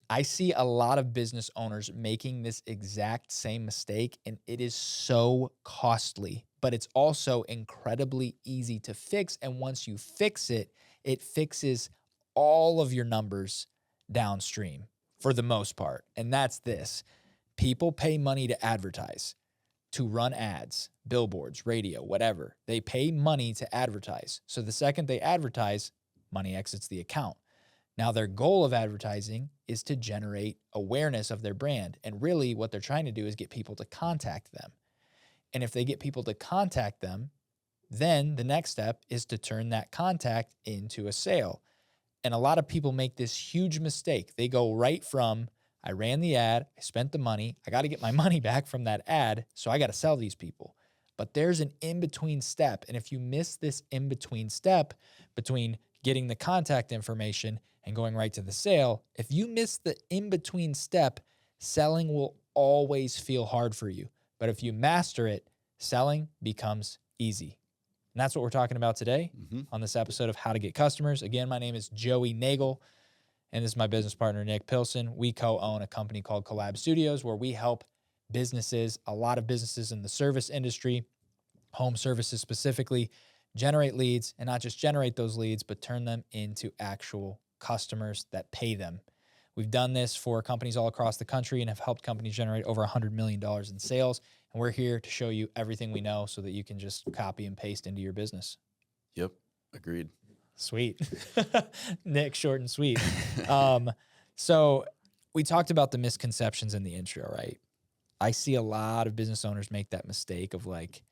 I see a lot of business owners making this exact same mistake, and it is so costly, but it's also incredibly easy to fix. And once you fix it, it fixes all of your numbers downstream for the most part. And that's this: people pay money to advertise, to run ads, billboards, radio, whatever. They pay money to advertise. So the second they advertise, money exits the account. Now, their goal of advertising is to generate awareness of their brand. And really, what they're trying to do is get people to contact them. And if they get people to contact them, then the next step is to turn that contact into a sale. And a lot of people make this huge mistake. They go right from, I ran the ad, I spent the money, I got to get my money back from that ad, so I got to sell these people. But there's an in-between step. And if you miss this in-between step between getting the contact information and going right to the sale, if you miss the in-between step, selling will always feel hard for you. But if you master it, selling becomes easy. And that's what we're talking about today on this episode of How to Get Customers. Again, my name is Joey Nagel, and this is my business partner, Nick Pilson. We co-own a company called Collab Studios, where we help businesses, a lot of businesses in the service industry, home services specifically, generate leads, and not just generate those leads, but turn them into actual customers that pay them. We've done this for companies all across the country and have helped companies generate over $100 million in sales. And we're here to show you everything we know so that you can just copy and paste into your business. Yep. Agreed. Sweet. Nick, short and sweet. So we talked about the misconceptions in the intro, right? I see a lot of business owners make that mistake of like,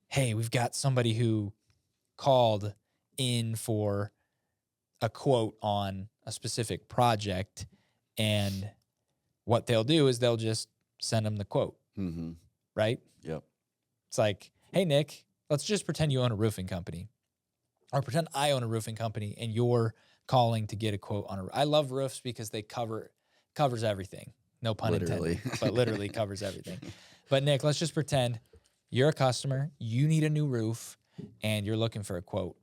hey, we've got somebody who called in for a quote on a specific project, and what they'll do is they'll just send them the quote, right? Yep. It's like, hey, Nick, let's just pretend you own a roofing company, or pretend I own a roofing company and you're calling to get a quote on I love roofs because they covers everything. No pun intended, but literally covers everything. But Nick, let's just pretend you're a customer, you need a new roof, and you're looking for a quote.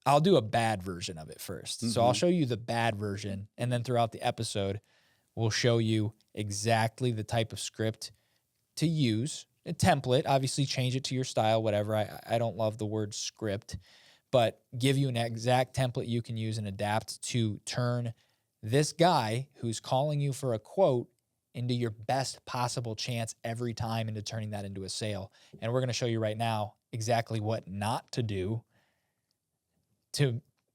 I'll do a bad version of it first. So I'll show you the bad version, and then throughout the episode, we'll show you exactly the type of script to use, a template, obviously change it to your style, whatever. I don't love the word script, but give you an exact template you can use and adapt to turn this guy who's calling you for a quote into your best possible chance every time, into turning that into a sale. And we're going to show you right now exactly what not to do.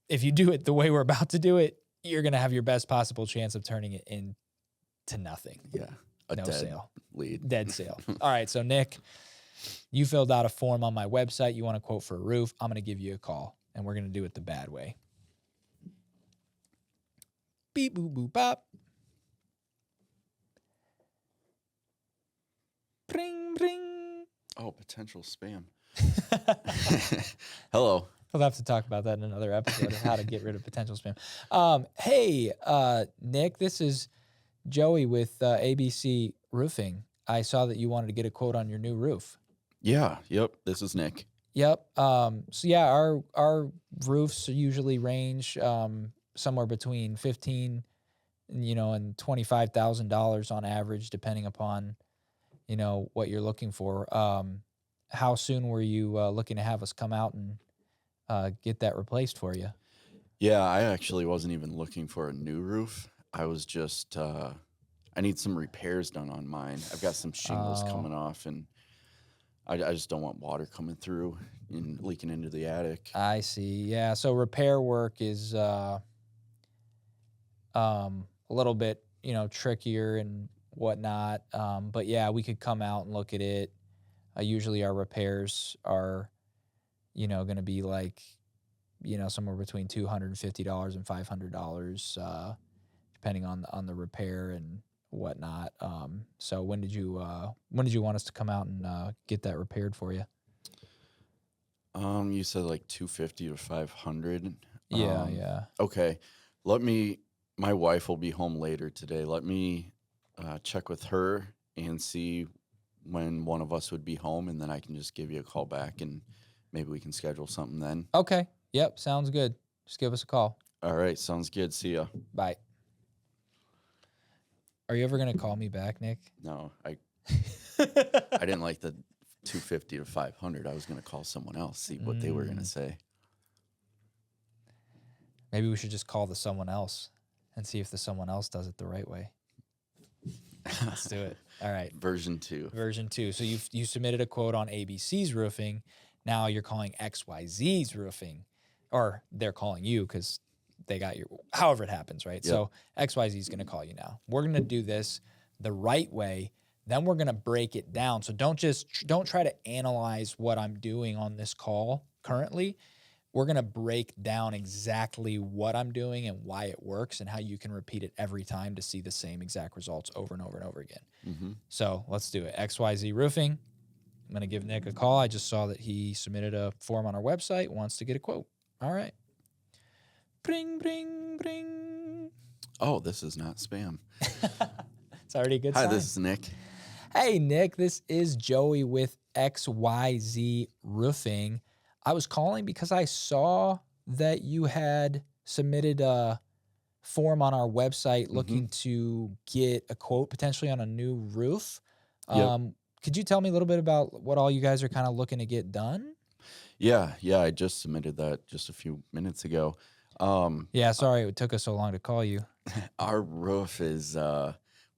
If you do it the way we're about to do it, you're going to have your best possible chance of turning it into nothing. Yeah. No sale. Lead. Dead sale. All right. So Nick, you filled out a form on my website. You want a quote for a roof. I'm going to give you a call, and we're going to do it the bad way. Beep, boop, boop, bop. Bring, bring. Oh, potential spam. Hello. We'll have to talk about that in another episode of how to get rid of potential spam. Hey, Nick, this is Joey with ABC Roofing. I saw that you wanted to get a quote on your new roof. Yeah. Yep. This is Nick. Yep. So yeah, our roofs usually range somewhere between $15,000 and $25,000 on average, depending upon what you're looking for. How soon were you looking to have us come out and get that replaced for you? Yeah, I actually wasn't even looking for a new roof. I was just I need some repairs done on mine. I've got some shingles coming off, and I just don't want water coming through and leaking into the attic. I see. Yeah. So repair work is a little bit, trickier and whatnot. But yeah, we could come out and look at it. Usually our repairs are, going to be like, somewhere between $250 and $500, depending on the repair and whatnot. So when did you want us to come out and get that repaired for you? You said like 250 to 500. Yeah. Okay. My wife will be home later today. Let me check with her and see when one of us would be home, and then I can just give you a call back, and maybe we can schedule something then. Okay. Yep. Sounds good. Just give us a call. All right. Sounds good. See ya. Bye. Are you ever gonna call me back, Nick? No, I didn't like the 250 to 500. I was gonna call someone else, see what they were gonna say. Maybe we should just call the someone else and see if the someone else does it the right way. Let's do it. All right. Version 2. Version 2. So you submitted a quote on ABC's roofing. Now you're calling XYZ's roofing, or they're calling you because they got your, however it happens, right? Yep. So XYZ is going to call you now. We're going to do this the right way. Then we're going to break it down. So don't try to analyze what I'm doing on this call currently. We're going to break down exactly what I'm doing and why it works and how you can repeat it every time to see the same exact results over and over and over again. Mm-hmm. So let's do it. XYZ Roofing. I'm going to give Nick a call. I just saw that he submitted a form on our website, wants to get a quote. All right. Bring, bring, bring. Oh, this is not spam. It's already a good Hi, sign. this is Nick. Hey, Nick, this is Joey with XYZ Roofing. I was calling because I saw that you had submitted a form on our website looking to get a quote potentially on a new roof. Yep. Could you tell me a little bit about what all you guys are kind of looking to get done? Yeah, I just submitted that just a few minutes ago. Yeah, sorry it took us so long to call you. Our roof is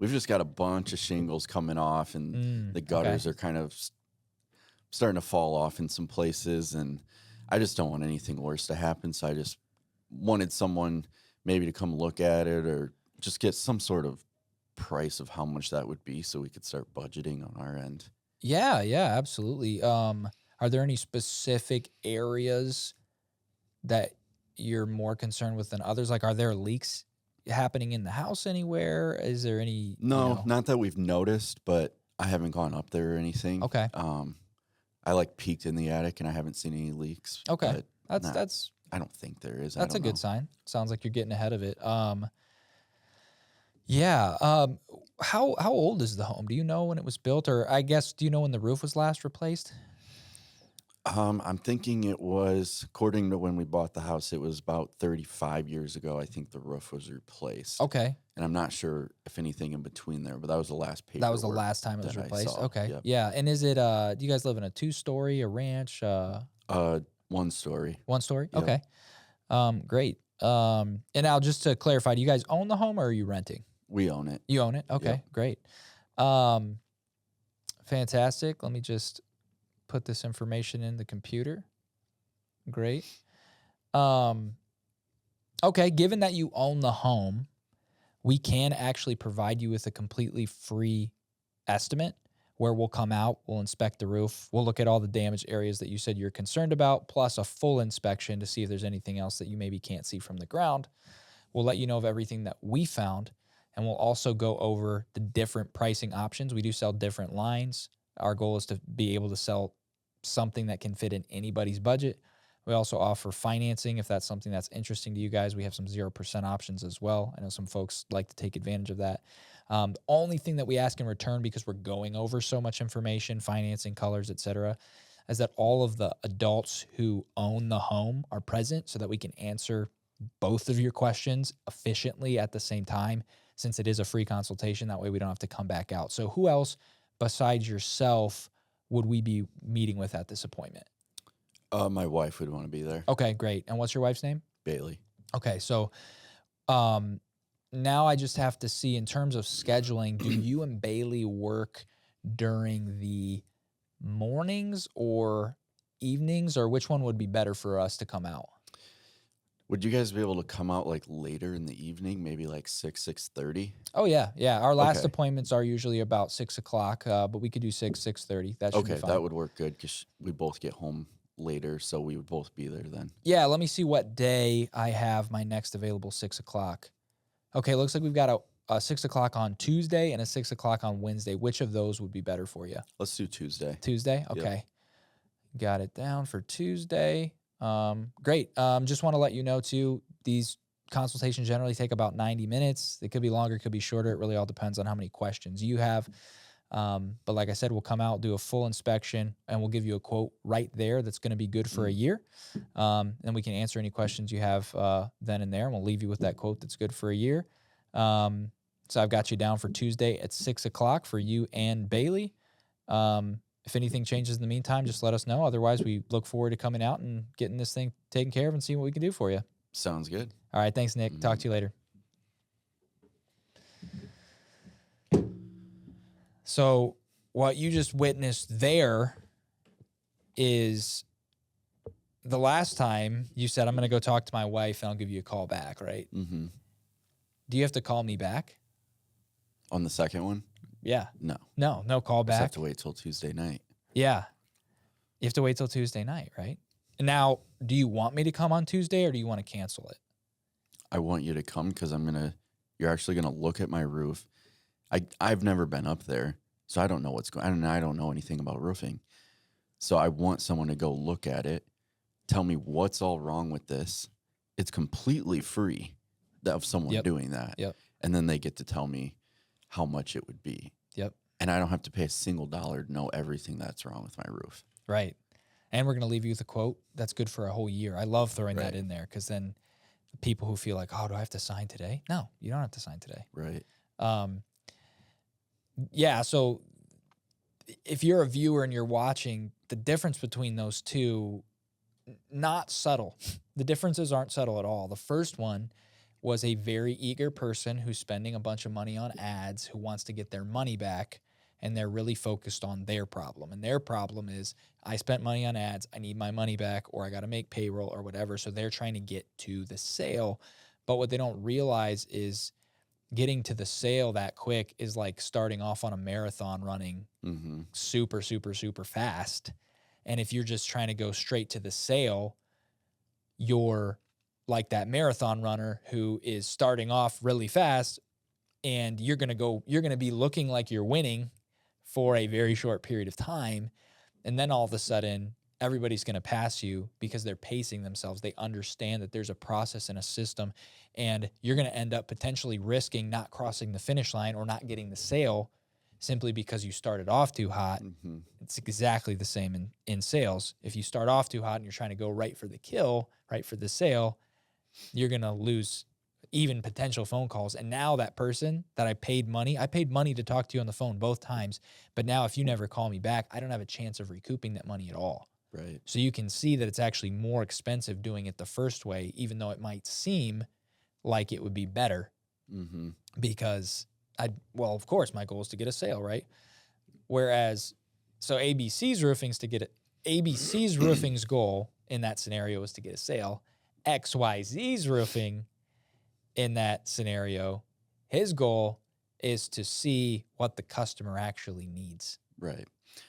we've just got a bunch of shingles coming off, and the gutters are kind of starting to fall off in some places, and I just don't want anything worse to happen. So I just wanted someone maybe to come look at it or just get some sort of price of how much that would be so we could start budgeting on our end. Yeah, absolutely. Are there any specific areas that you're more concerned with than others? Like, are there leaks happening in the house anywhere? Is there any? No, not that we've noticed, but I haven't gone up there or anything. Okay. I peeked in the attic and I haven't seen any leaks. Okay. But That's I don't think there is. That's a good sign. Sounds like you're getting ahead of it. How old is the home? Do you know when it was built, or I guess do you know when the roof was last replaced? I'm thinking it was, according to when we bought the house, it was about 35 years ago. I think the roof was replaced. Okay. And I'm not sure if anything in between there, but that was the last paper. That was the last time it was replaced. Okay. Yep. Yeah. And is it do you guys live in a 2-story, a ranch? 1 story. 1 story? Yep. Okay. Great. And now just to clarify, do you guys own the home or are you renting? We own it. You own it? Okay, Yep. great. Fantastic. Let me just put this information in the computer. Great. Okay, given that you own the home, we can actually provide you with a completely free estimate where we'll come out, we'll inspect the roof, we'll look at all the damaged areas that you said you're concerned about, plus a full inspection to see if there's anything else that you maybe can't see from the ground. We'll let you know of everything that we found, and we'll also go over the different pricing options. We do sell different lines. Our goal is to be able to sell something that can fit in anybody's budget. We also offer financing if that's something that's interesting to you guys. We have some 0% options as well. I know some folks like to take advantage of that. The only thing that we ask in return, because we're going over so much information, financing, colors, etc., is that all of the adults who own the home are present so that we can answer both of your questions efficiently at the same time, since it is a free consultation. That way we don't have to come back out. So who else besides yourself would we be meeting with at this appointment? My wife would want to be there. Okay, great. And what's your wife's name? Bailey. Okay, so now I just have to see in terms of scheduling, do you and Bailey work during the mornings or evenings, or which one would be better for us to come out? Would you guys be able to come out later in the evening, maybe 6:30? Oh, yeah. Our last Okay. appointments are usually about 6 o'clock, but we could do 6:30. That should be Okay, fine. that would work good because we both get home later, so we would both be there then. Yeah, let me see what day I have my next available 6 o'clock. Okay, looks like we've got a 6 o'clock on Tuesday and a 6 o'clock on Wednesday. Which of those would be better for you? Let's do Tuesday. Tuesday? Yep. Okay. Got it down for Tuesday. Great. Just want to let you know too, these consultations generally take about 90 minutes. They could be longer, could be shorter. It really all depends on how many questions you have. But like I said, we'll come out, do a full inspection, and we'll give you a quote right there that's going to be good for a year. And we can answer any questions you have then and there, and we'll leave you with that quote that's good for a year. So I've got you down for Tuesday at 6 o'clock for you and Bailey. If anything changes in the meantime, just let us know. Otherwise, we look forward to coming out and getting this thing taken care of and seeing what we can do for you. Sounds good. All right. Thanks, Nick. Talk to you later. So what you just witnessed there is the last time you said, I'm going to go talk to my wife and I'll give you a call back, right? Mm-hmm. Do you have to call me back? On the second one? Yeah. No. No call Just have back. to wait till Tuesday night. Yeah. You have to wait till Tuesday night, right? Now, do you want me to come on Tuesday or do you want to cancel it? I want you to come because you're actually going to look at my roof. I've never been up there, so I don't know what's going on. I don't know anything about roofing. So I want someone to go look at it, tell me what's all wrong with this. It's completely free of someone doing that. Yep. And then they get to tell me how much it would be. Yep. And I don't have to pay a single dollar to know everything that's wrong with my roof. Right. And we're going to leave you with a quote that's good for a whole year. I love throwing that in there because then people who feel like, oh, do I have to sign today? No, you don't have to sign today. Right. Yeah, so if you're a viewer and you're watching, the difference between those two, not subtle. The differences aren't subtle at all. The first one was a very eager person who's spending a bunch of money on ads who wants to get their money back, and they're really focused on their problem. And their problem is, I spent money on ads, I need my money back, or I got to make payroll or whatever. So they're trying to get to the sale. But what they don't realize is getting to the sale that quick is like starting off on a marathon running super, super, super fast. And if you're just trying to go straight to the sale, you're like that marathon runner who is starting off really fast, and you're going to be looking like you're winning for a very short period of time. And then all of a sudden, everybody's going to pass you because they're pacing themselves. They understand that there's a process and a system, and you're going to end up potentially risking not crossing the finish line or not getting the sale simply because you started off too hot. It's exactly the same in sales. If you start off too hot and you're trying to go right for the kill, right for the sale, you're going to lose even potential phone calls. And now that person that I paid money to talk to you on the phone both times. But now if you never call me back, I don't have a chance of recouping that money at all. Right. So you can see that it's actually more expensive doing it the first way, even though it might seem like it would be better because of course my goal is to get a sale, right? Whereas, so ABC's roofing's goal in that scenario is to get a sale. XYZ's roofing in that scenario, his goal is to see what the customer actually needs. Right.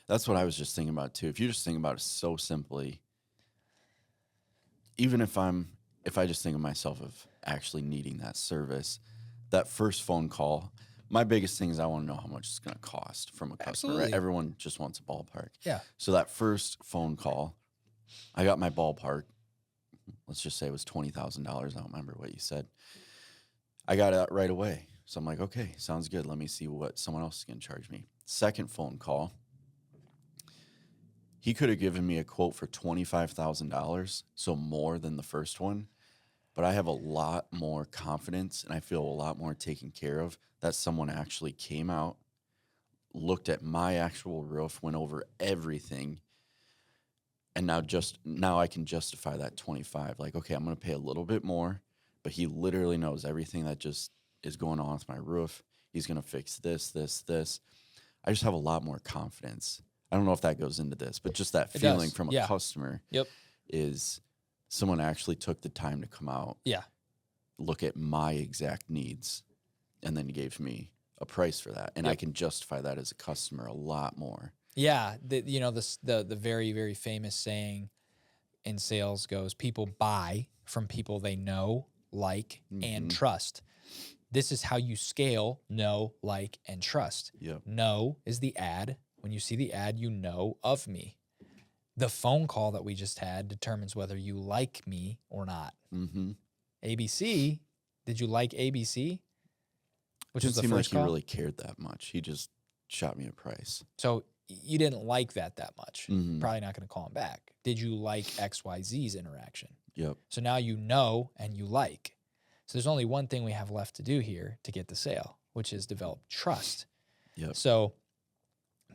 That's what I was just thinking about too. If you just think about it so simply, even if I just think of myself of actually needing that service, that first phone call, my biggest thing is I want to know how much it's going to cost from a customer. Absolutely. Right? Everyone just wants a ballpark. Yeah. So that first phone call, I got my ballpark. Let's just say it was $20,000. I don't remember what you said. I got it right away. So I'm like, okay, sounds good. Let me see what someone else is going to charge me. Second phone call, he could have given me a quote for $25,000, so more than the first one. But I have a lot more confidence and I feel a lot more taken care of that someone actually came out, looked at my actual roof, went over everything, and now I can justify that 25. Like, okay, I'm going to pay a little bit more, but he literally knows everything that just is going on with my roof. He's going to fix this, this, this. I just have a lot more confidence. I don't know if that goes into this, but just that feeling from a customer is someone actually took the time to come out, look at my exact needs, and then gave me a price for that. And I can justify that as a customer a lot more. Yeah. The very, very famous saying in sales goes, people buy from people they know, like, and trust. This is how you scale know, like, and trust. Yep. Know is the ad. When you see the ad, you know of me. The phone call that we just had determines whether you like me or not. ABC, did you like ABC? Which it was the didn't seem like first call? he really cared that much. He just shot me a price. So you didn't like that much. Probably not going to call him back. Did you like XYZ's interaction? Yep. So now you know and you like. So there's only one thing we have left to do here to get the sale, which is develop trust. Yep. So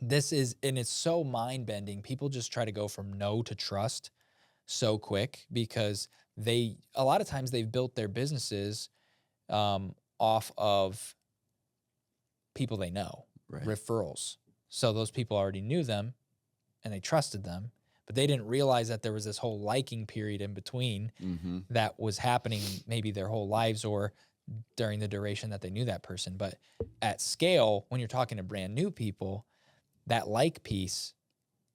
and it's so mind bending. People just try to go from no to trust so quick because a lot of times they've built their businesses off of people they know, Right. referrals. So those people already knew them and they trusted them, but they didn't realize that there was this whole liking period in between Mm-hmm. that was happening maybe their whole lives or during the duration that they knew that person. But at scale, when you're talking to brand new people, that like piece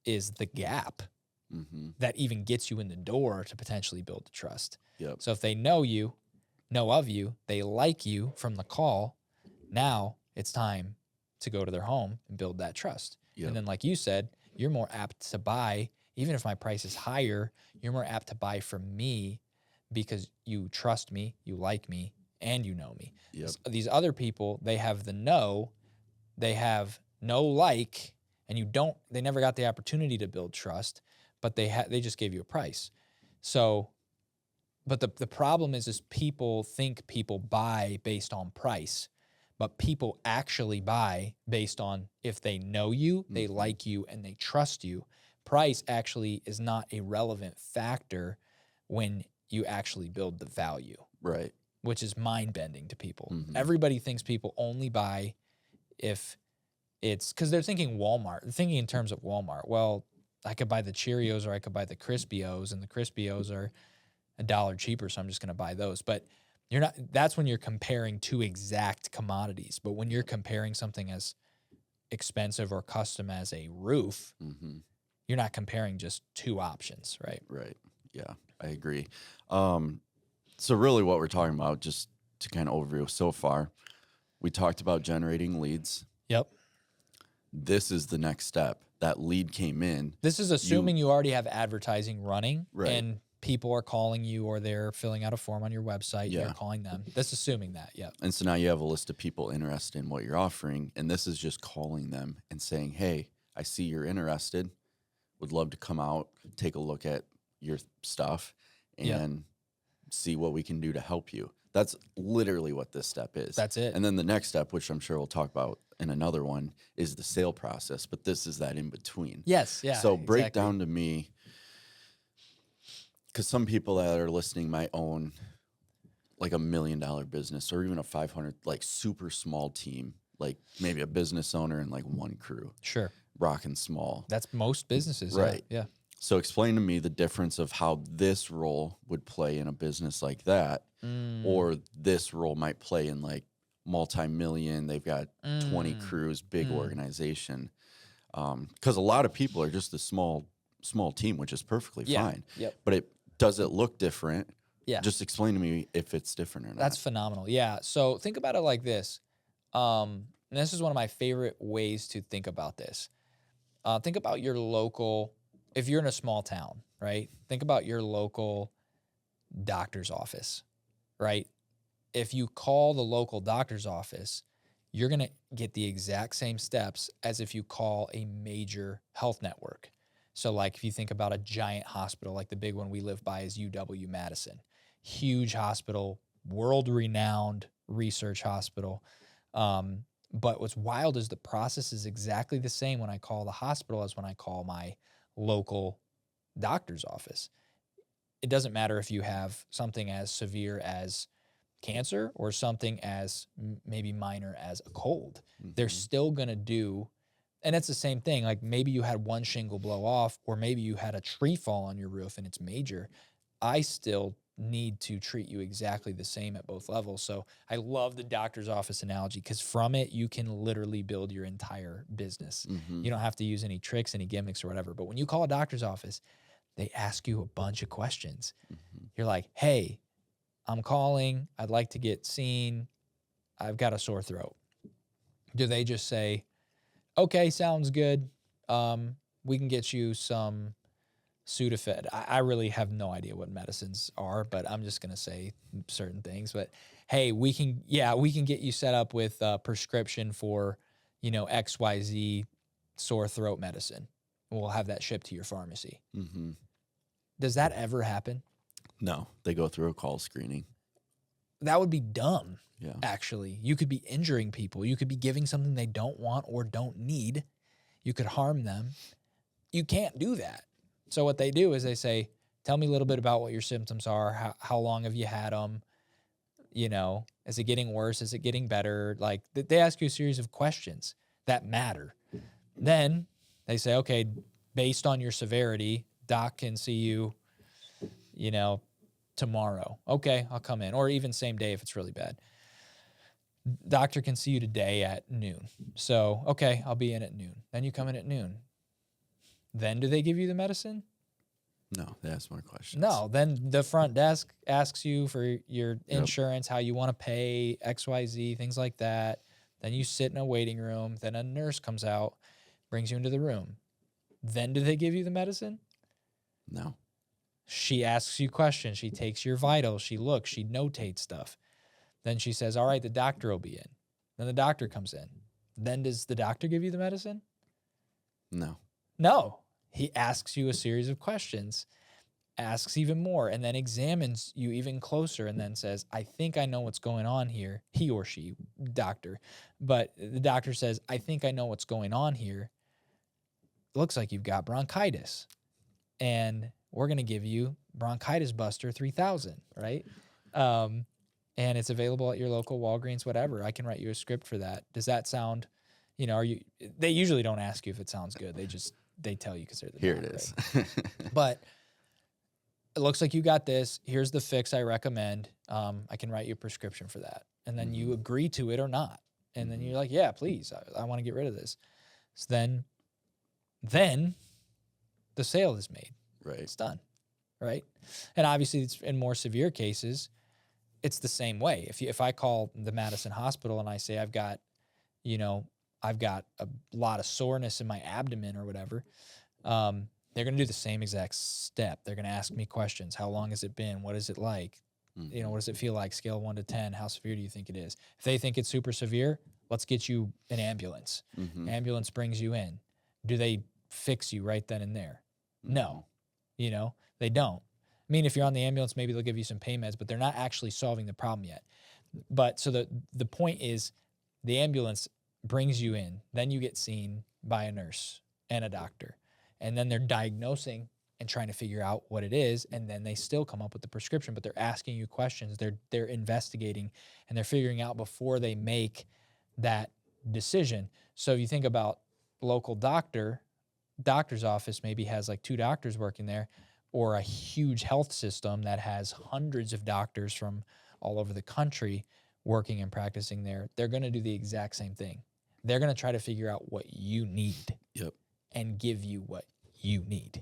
is the gap Mm-hmm. that even gets you in the door to potentially build the trust. Yep. So if they know of you, they like you from the call, now it's time to go to their home and build that trust. Yep. And then like you said, you're more apt to buy, even if my price is higher, you're more apt to buy from me because you trust me, you like me, and you know me. Yep. These other people, they have they have no like, and they never got the opportunity to build trust, but they just gave you a price. So, but the problem is people think people buy based on price, but people actually buy based on if they know you, they Mhm. like you, and they trust you. Price actually is not a relevant factor when you actually build the value, Right. which is mind-bending to people. Mhm. Everybody thinks people only buy if it's because they're thinking Walmart. They're thinking in terms of Walmart. Well, I could buy the Cheerios or I could buy the Crispios, and the Crispios are $1 cheaper, so I'm just going to buy those. But that's when you're comparing two exact commodities. But when you're comparing something as expensive or custom as a roof, Mm-hmm. you're not comparing just two options, right? Right. Yeah, I agree. So really what we're talking about, just to kind of overview so far, we talked about generating leads. Yep. This is the next step. That lead came in. This is assuming you already have advertising running, Right. and people are calling you or they're filling out a form on your website. Yeah. You're calling them. That's assuming that. Yeah. And so now you have a list of people interested in what you're offering. And this is just calling them and saying, hey, I see you're interested. Would love to come out, take a look at your stuff and see what we can do to help you. That's literally what this step is. That's it. And then the next step, which I'm sure we'll talk about in another one, is the sale process. But this is that in between. Yes. Yeah. So break exactly. down to me, because some people that are listening might own like $1 million business or even a 500, like super small team, like maybe a business owner and like one crew, Sure. rocking small. That's most businesses. Right. Yeah. So explain to me the difference of how this role would play in a business like that, or this role might play in like multi-million, they've got 20 crews, big organization. Because a lot of people are just a small team, which is perfectly fine. Yep. But does it look different? Yeah. Just explain to me if it's different or not. That's phenomenal. Yeah. So think about it like this. And this is one of my favorite ways to think about this. Think about your local, if you're in a small town, right? Think about your local doctor's office, right? If you call the local doctor's office, you're going to get the exact same steps as if you call a major health network. So like if you think about a giant hospital, like the big one we live by is UW-Madison. Huge hospital, world-renowned research hospital. But what's wild is the process is exactly the same when I call the hospital as when I call my local doctor's office. It doesn't matter if you have something as severe as cancer or something as maybe minor as a cold. They're still going to do, and it's the same thing. Like maybe you had one shingle blow off, or maybe you had a tree fall on your roof and it's major. I still need to treat you exactly the same at both levels. So I love the doctor's office analogy because from it, you can literally build your entire business. You don't have to use any tricks, any gimmicks or whatever. But when you call a doctor's office, they ask you a bunch of questions. You're like, hey, I'm calling. I'd like to get seen. I've got a sore throat. Do they just say, okay, sounds good. We can get you some Sudafed. I really have no idea what medicines are, but I'm just going to say certain things. But hey, we can get you set up with a prescription for, XYZ sore throat medicine. We'll have that shipped to your pharmacy. Does that ever happen? No, they go through a call screening. that would be dumb. Yeah. Actually, you could be injuring people. You could be giving something they don't want or don't need. You could harm them. You can't do that. So what they do is they say, tell me a little bit about what your symptoms are. How long have you had them? You know, is it getting worse? Is it getting better? Like, they ask you a series of questions that matter. Then they say, okay, based on your severity, doc can see you, you know, tomorrow. Okay, I'll come in. Or even same day if it's really bad. Doctor can see you today at noon. So, okay, I'll be in at noon. Then you come in at noon. Then do they give you the medicine? No, they ask more questions. No. Then the front desk asks you for your insurance, how you want to pay, XYZ, things like that. Then you sit in a waiting room. Then a nurse comes out, brings you into the room. Then do they give you the medicine? No. She asks you questions. She takes your vitals. She looks. She notates stuff. Then she says, all right, the doctor will be in. Then the doctor comes in. Then does the doctor give you the medicine? No. No. He asks you a series of questions, asks even more, and then examines you even closer and then says, I think I know what's going on here. He or she, doctor. But the doctor says, I think I know what's going on here. It looks like you've got bronchitis. And we're going to give you Bronchitis Buster 3000, right? And it's available at your local Walgreens, whatever. I can write you a script for that. Does that sound, you know, they usually don't ask you if it sounds good. They tell you because they're the Here doc, it is. right? But it looks like you got this. Here's the fix I recommend. I can write you a prescription for that. And then you agree to it or not. And then you're like, yeah, please, I want to get rid of this. So then the sale is made. Right. It's done, right? And obviously, it's in more severe cases, it's the same way. If I call the Madison Hospital and I say I've got a lot of soreness in my abdomen or whatever, they're going to do the same exact step. They're going to ask me questions. How long has it been? What is it like? You know, what does it feel like? Scale of 1 to 10. How severe do you think it is? If they think it's super severe, let's get you an ambulance. Ambulance brings you in. Do they fix you right then and there? No. You know, they don't. I mean, if you're on the ambulance, maybe they'll give you some pain meds, but they're not actually solving the problem yet. But so the point is, the ambulance brings you in, then you get seen by a nurse and a doctor, and then they're diagnosing and trying to figure out what it is, and then they still come up with the prescription, but they're asking you questions, they're investigating, and they're figuring out before they make that decision. So if you think about local doctor's office maybe has like 2 doctors working there, or a huge health system that has hundreds of doctors from all over the country working and practicing there, they're going to do the exact same thing. They're going to try to figure out what you need and give you what you need.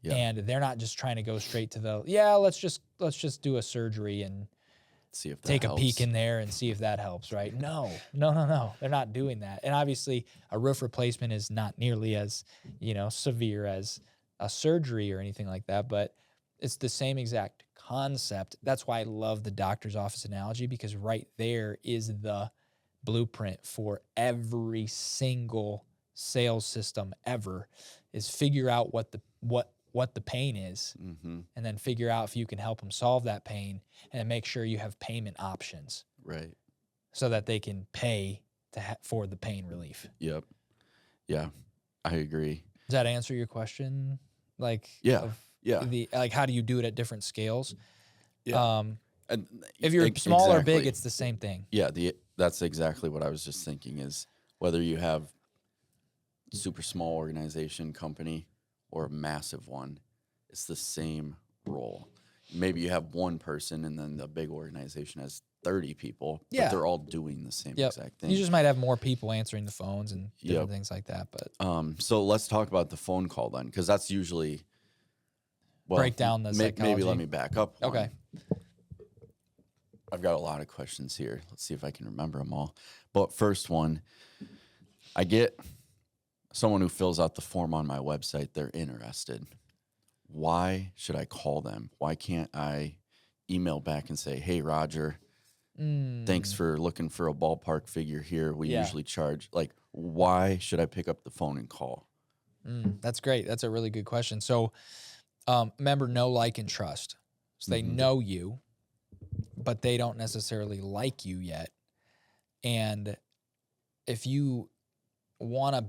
And they're not just trying to go straight to let's just do a surgery and see if that take helps. A peek in there and see if that helps, right? No. They're not doing that. And obviously a roof replacement is not nearly as, severe as a surgery or anything like that, but it's the same exact concept. That's why I love the doctor's office analogy, because right there is the blueprint for every single sales system ever, is figure out what the pain is, and then figure out if you can help them solve that pain, and then make sure you have payment options, right, so that they can pay for the pain relief. Yeah, I agree. Does that answer your question? Like, how do you do it at different scales? And if you're small or big, it's the same thing. Yeah, that's exactly what I was just thinking, is whether you have super small organization, company, or a massive one, it's the same role. Maybe you have one person, and then the big organization has 30 people, but they're all doing the same exact thing. You just might have more people answering the phones and different things like that. But so let's talk about the phone call then, because that's usually break down the psychology. Maybe let me back up one. Okay. I've got a lot of questions here. Let's see if I can remember them all. But first one, I get someone who fills out the form on my website. They're interested. Why should I call them? Why can't I email back and say, hey, Roger, thanks for looking for a ballpark figure here. We usually charge. Like, why should I pick up the phone and call? That's great. That's a really good question. So remember, know, like, and trust. So they know you. but they don't necessarily like you yet. And if you want to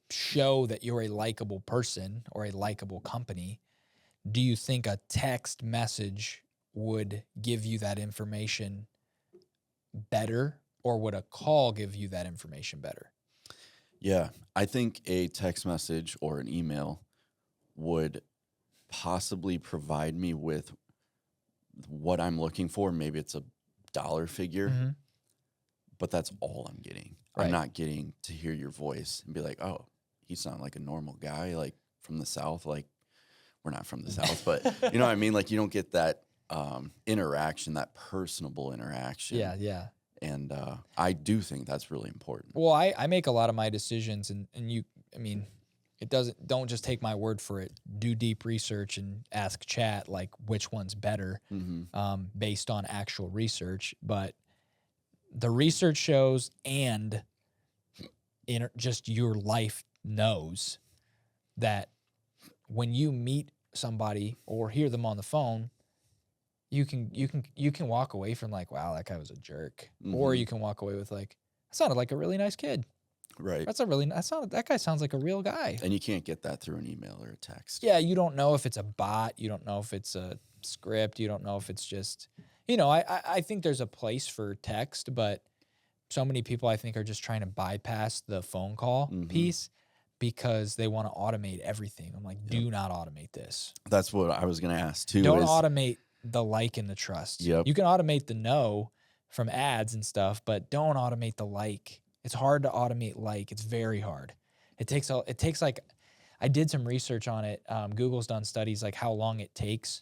show that you're a likable person or a likable company, do you think a text message would give you that information better, or would a call give you that information better? Yeah, I think a text message or an email would possibly provide me with what I'm looking for. Maybe it's a dollar figure, Mm-hmm. but that's all I'm getting. Right. I'm not getting to hear your voice and be like, oh, he sounds like a normal guy, like from the South. Like, we're not from the South, but you know what I mean? Like, you don't get that interaction, that personable interaction. Yeah, yeah. And I do think that's really important. Well, I make a lot of my decisions, and you, I mean, don't just take my word for it. Do deep research and ask chat, like, which one's better, based on actual research. But the research shows, and just your life knows, that when you meet somebody or hear them on the phone, you can walk away from like, wow, that guy was a jerk, or you can walk away with like, that sounded like a really nice kid. Right. That guy sounds like a real guy. And you can't get that through an email or a text. Yeah, you don't know if it's a bot. You don't know if it's a script. You don't know if it's just, I think there's a place for text, but so many people I think are just trying to bypass the phone call piece because they want to automate everything. I'm like, do not automate this. That's what I was going to ask too. Don't automate the like and the trust. Yep. You can automate the no from ads and stuff, but don't automate the like. It's hard to automate like. It's very hard. It takes like, I did some research on it. Google's done studies like how long it takes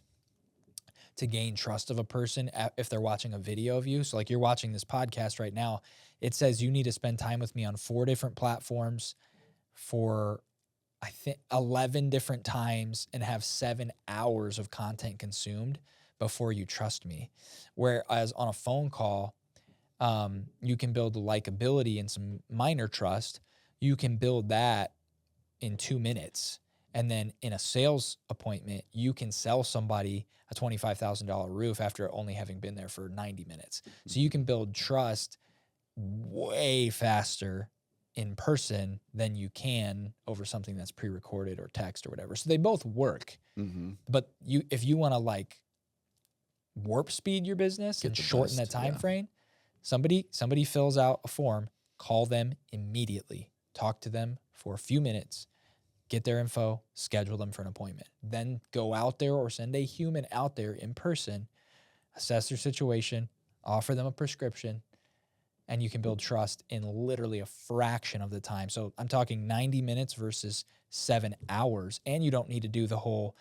to gain trust of a person if they're watching a video of you. So like, you're watching this podcast right now. It says you need to spend time with me on 4 different platforms for, I think, 11 different times and have 7 hours of content consumed before you trust me. Whereas on a phone call, you can build likability and some minor trust. You can build that in 2 minutes. And then in a sales appointment, you can sell somebody a $25,000 roof after only having been there for 90 minutes. So you can build trust way faster in person than you can over something that's pre-recorded or text or whatever. So they both work. But if you want to like warp speed your business and shorten that time frame, somebody fills out a form, call them immediately, talk to them for a few minutes, get their info, schedule them for an appointment. Then go out there or send a human out there in person, assess their situation, offer them a prescription, and you can build trust in literally a fraction of the time. So I'm talking 90 minutes versus 7 hours, and you don't need to do the whole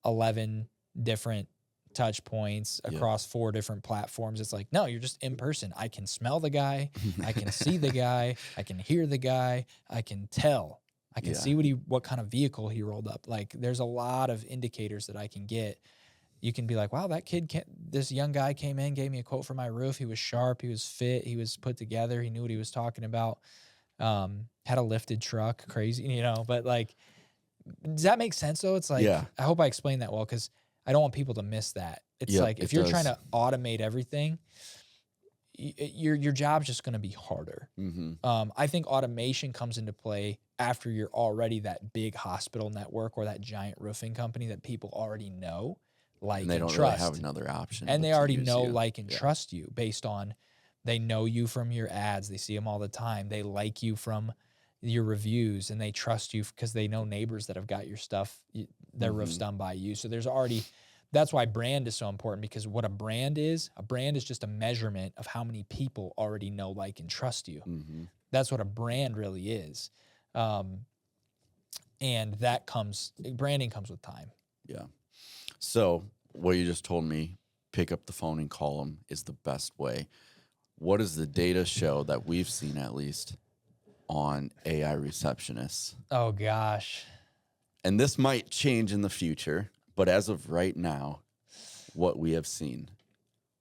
11 different touch points across 4 different platforms. It's like, no, you're just in person. I can smell the guy. I can see the guy. I can hear the guy. I can tell. I can see what kind of vehicle he rolled up. Like, there's a lot of indicators that I can get. You can be like, wow, this young guy came in, gave me a quote for my roof. He was sharp. He was fit. He was put together. He knew what he was talking about. Had a lifted truck, crazy, but like, does that make sense though? It's like, I hope I explained that well, because I don't want people to miss that. It's like, if you're trying to automate everything, your job's just going to be harder. I think automation comes into play after you're already that big hospital network or that giant roofing company that people already know, like, and they don't trust. really have another option. And they already know, like, and trust you based on, they know you from your ads. They see them all the time. They like you from your reviews, and they trust you because they know neighbors that have got your stuff, their roofs done by you. So there's already, that's why brand is so important, because what a brand is just a measurement of how many people already know, like, and trust you. That's what a brand really is. And branding comes with time. Yeah. So what you just told me, pick up the phone and call them, is the best way. What does the data show that we've seen, at least, on AI receptionists? Oh, gosh. And this might change in the future, but as of right now, what we have seen.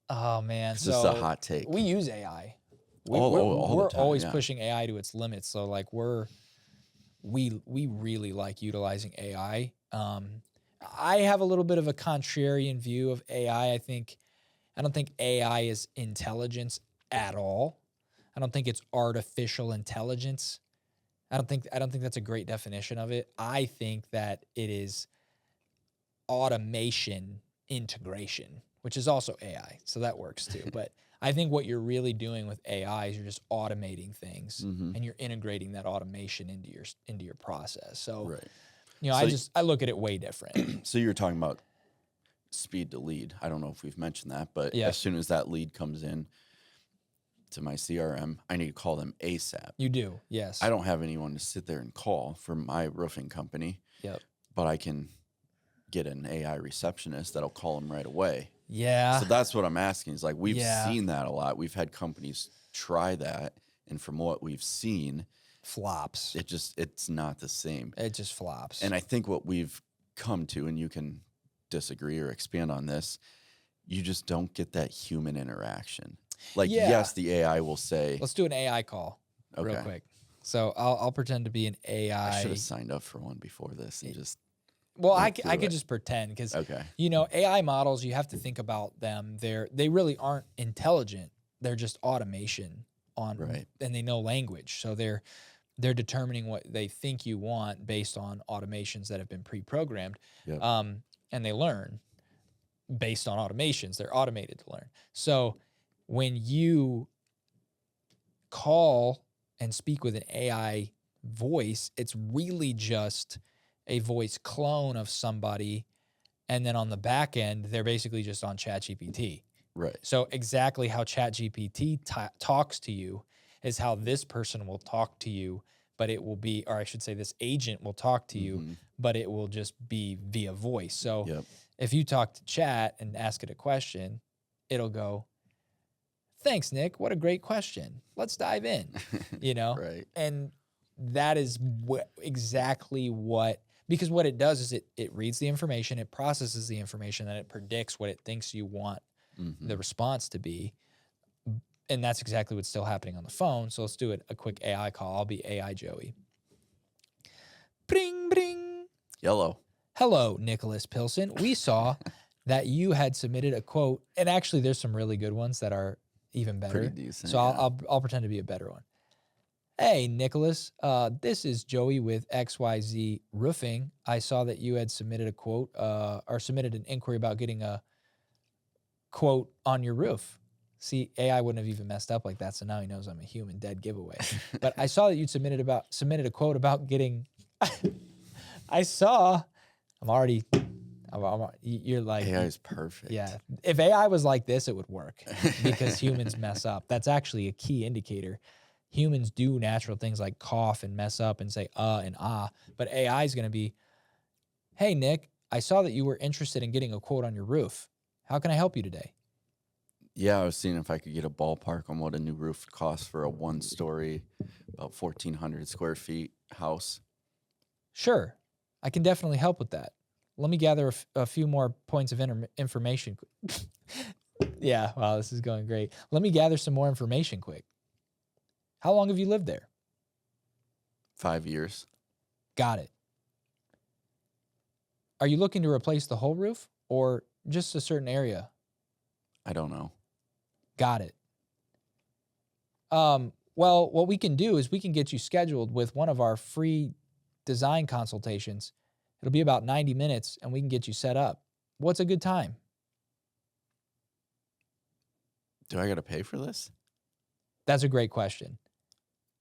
Oh, man. This is a hot take. We use AI. We're always pushing AI to its limits. So like, we really like utilizing AI. I have a little bit of a contrarian view of AI. I think I don't think AI is intelligence at all. I don't think it's artificial intelligence. I don't think that's a great definition of it. I think that it is automation integration, which is also AI. So that works too. But I think what you're really doing with AI is you're just automating things Mm-hmm. and you're integrating that automation into your process. So, Right. you know, So I look at it way different. So you're talking about speed to lead. I don't know if we've mentioned that, but Yeah. as soon as that lead comes in to my CRM, I need to call them ASAP. You do. Yes. I don't have anyone to sit there and call for my roofing company, Yep. but I can get an AI receptionist that'll call them right away. Yeah. So that's what I'm asking is like, we've Yeah. seen that a lot. We've had companies try that. And from what we've seen, Flops. it's not the same. It just flops. And I think what we've come to, and you can disagree or expand on this, you just don't get that human interaction. Like, Yeah. yes, the AI will say, Let's do an AI call real Okay. quick. So I'll pretend to be an AI. I should have signed up for one before this and just, Well, I went could through it. just pretend because okay. you know AI models. You have to think about them. They really aren't intelligent. They're just automation on, Right. and they know language. So they're determining what they think you want based on automations that have been pre-programmed. Yep. And they learn based on automations. They're automated to learn. So when you call and speak with an AI voice, it's really just a voice clone of somebody. And then on the back end, they're basically just on ChatGPT. Right. So exactly how ChatGPT talks to you is how this person will talk to you, but it will be, or I should say this agent will talk to you, Mhm. but it will just be via voice. So Yep. if you talk to chat and ask it a question, it'll go, "Thanks, Nick. What a great question. Let's dive in." You know? Right. And that is exactly what, because what it does is it reads the information, it processes the information, and it predicts what it thinks you want Mhm. the response to be. And that's exactly what's still happening on the phone. So let's do a quick AI call. I'll be AI Joey. Bring, bring. Yellow. Hello, Nicholas Pilson. We saw that you had submitted a quote, and actually there's some really good ones that are even better. Pretty decent. So yeah. I'll pretend to be a better one. Hey, Nicholas, this is Joey with XYZ Roofing. I saw that you had submitted a quote or submitted an inquiry about getting a quote on your roof. See, AI wouldn't have even messed up like that, so now he knows I'm a human, dead giveaway. But I saw that you submitted a quote about getting. You're like, AI is perfect. yeah. If AI was like this, it would work because humans mess up. That's actually a key indicator. Humans do natural things like cough and mess up and say and ah, but AI is going to be, "Hey, Nick, I saw that you were interested in getting a quote on your roof. How can I help you today?" Yeah, I was seeing if I could get a ballpark on what a new roof costs for a one-story, about 1,400 square feet house. Sure, I can definitely help with that. Let me gather a few more points of information. Yeah, wow, this is going great. Let me gather some more information quick. How long have you lived there? 5 years. Got it. Are you looking to replace the whole roof or just a certain area? I don't know. Got it. Well, what we can do is we can get you scheduled with one of our free design consultations. It'll be about 90 minutes and we can get you set up. What's a good time? Do I got to pay for this? That's a great question.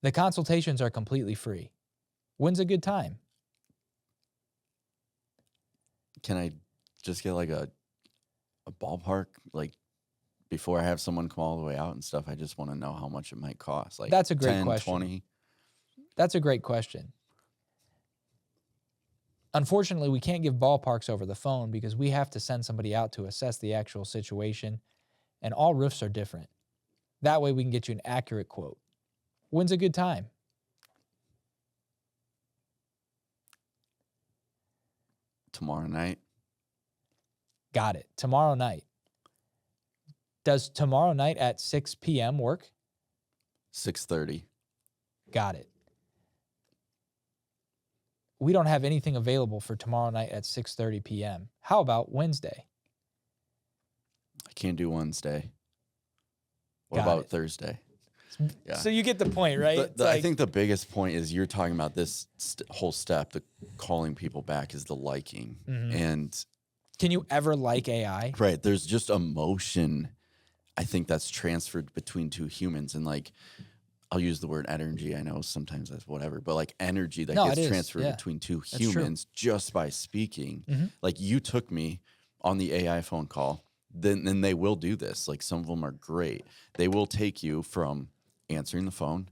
The consultations are completely free. When's a good time? Can I just get like a ballpark, like before I have someone come all the way out and stuff? I just want to know how much it might cost. Like That's a great 10, question. 20. That's a great question. Unfortunately, we can't give ballparks over the phone because we have to send somebody out to assess the actual situation, and all roofs are different. That way we can get you an accurate quote. When's a good time? Tomorrow night. Got it. Tomorrow night. Does tomorrow night at 6 p.m. work? 6:30. Got it. We don't have anything available for tomorrow night at 6:30 p.m. How about Wednesday? Can't do Wednesday. What Got about it. Thursday? Yeah. So you get the point, right? I think the biggest point is you're talking about this whole step, the calling people back, is the liking. Mhm. And Can you ever like AI? right, there's just emotion, I think, that's transferred between two humans. And like, I'll use the word energy. I know sometimes that's whatever, but like energy that No, it gets is. transferred Yeah. between two That's true. humans just by speaking. Mhm. Like you took me on the AI phone call, then they will do this. Like some of them are great. They will take you from answering the phone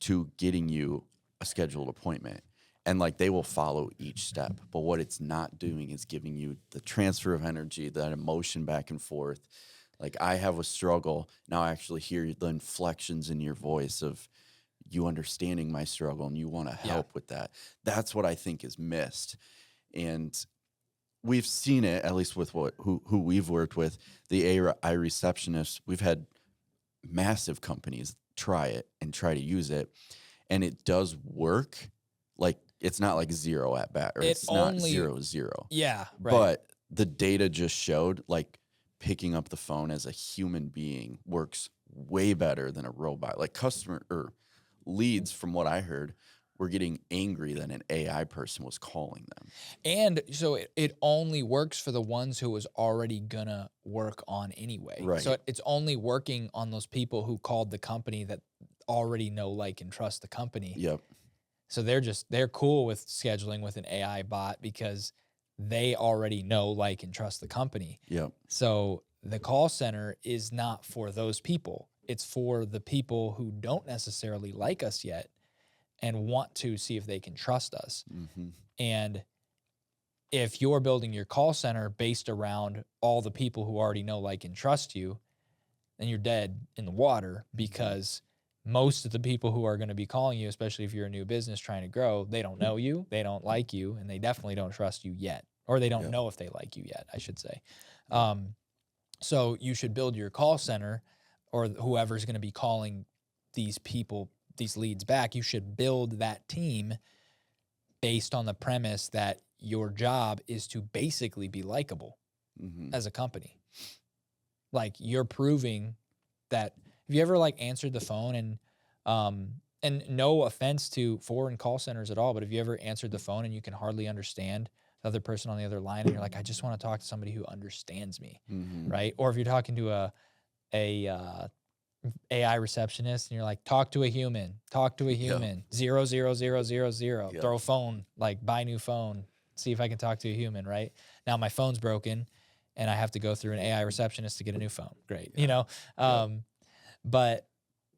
to getting you a scheduled appointment. And like they will follow each step. But what it's not doing is giving you the transfer of energy, that emotion back and forth. Like I have a struggle. Now I actually hear the inflections in your voice of you understanding my struggle and you want to help with that. That's what I think is missed. And we've seen it, at least with who we've worked with, the AI receptionists. We've had massive companies try it and try to use it, and it does work. Like it's not like 0 at bat, or it's not 0-0. Yeah, right. But the data just showed like picking up the phone as a human being works way better than a robot. Like customer or leads, from what I heard, were getting angry that an AI person was calling them. And so it only works for the ones who was already gonna work on anyway. Right. So it's only working on those people who called the company that already know, like, and trust the company. Yep. So they're cool with scheduling with an AI bot because they already know, like, and trust the company. Yep. So the call center is not for those people. It's for the people who don't necessarily like us yet and want to see if they can trust us. Mm-hmm. And if you're building your call center based around all the people who already know, like, and trust you, then you're dead in the water, because most of the people who are going to be calling you, especially if you're a new business trying to grow, they don't know you, they don't like you, and they definitely don't trust you yet, or they don't know if they like you yet, I should say. So you should build your call center, or whoever's going to be calling these people, these leads back, you should build that team based on the premise that your job is to basically be likable as a company. Like, you're proving that. Have you ever like answered the phone and no offense to foreign call centers at all, but have you ever answered the phone and you can hardly understand the other person on the other line, and you're like, I just want to talk to somebody who understands me, right? Or if you're talking to a AI receptionist and you're like, talk to a human, 00000, throw a phone, like, buy new phone, see if I can talk to a human, right? Now my phone's broken and I have to go through an AI receptionist to get a new phone. Great. You know? But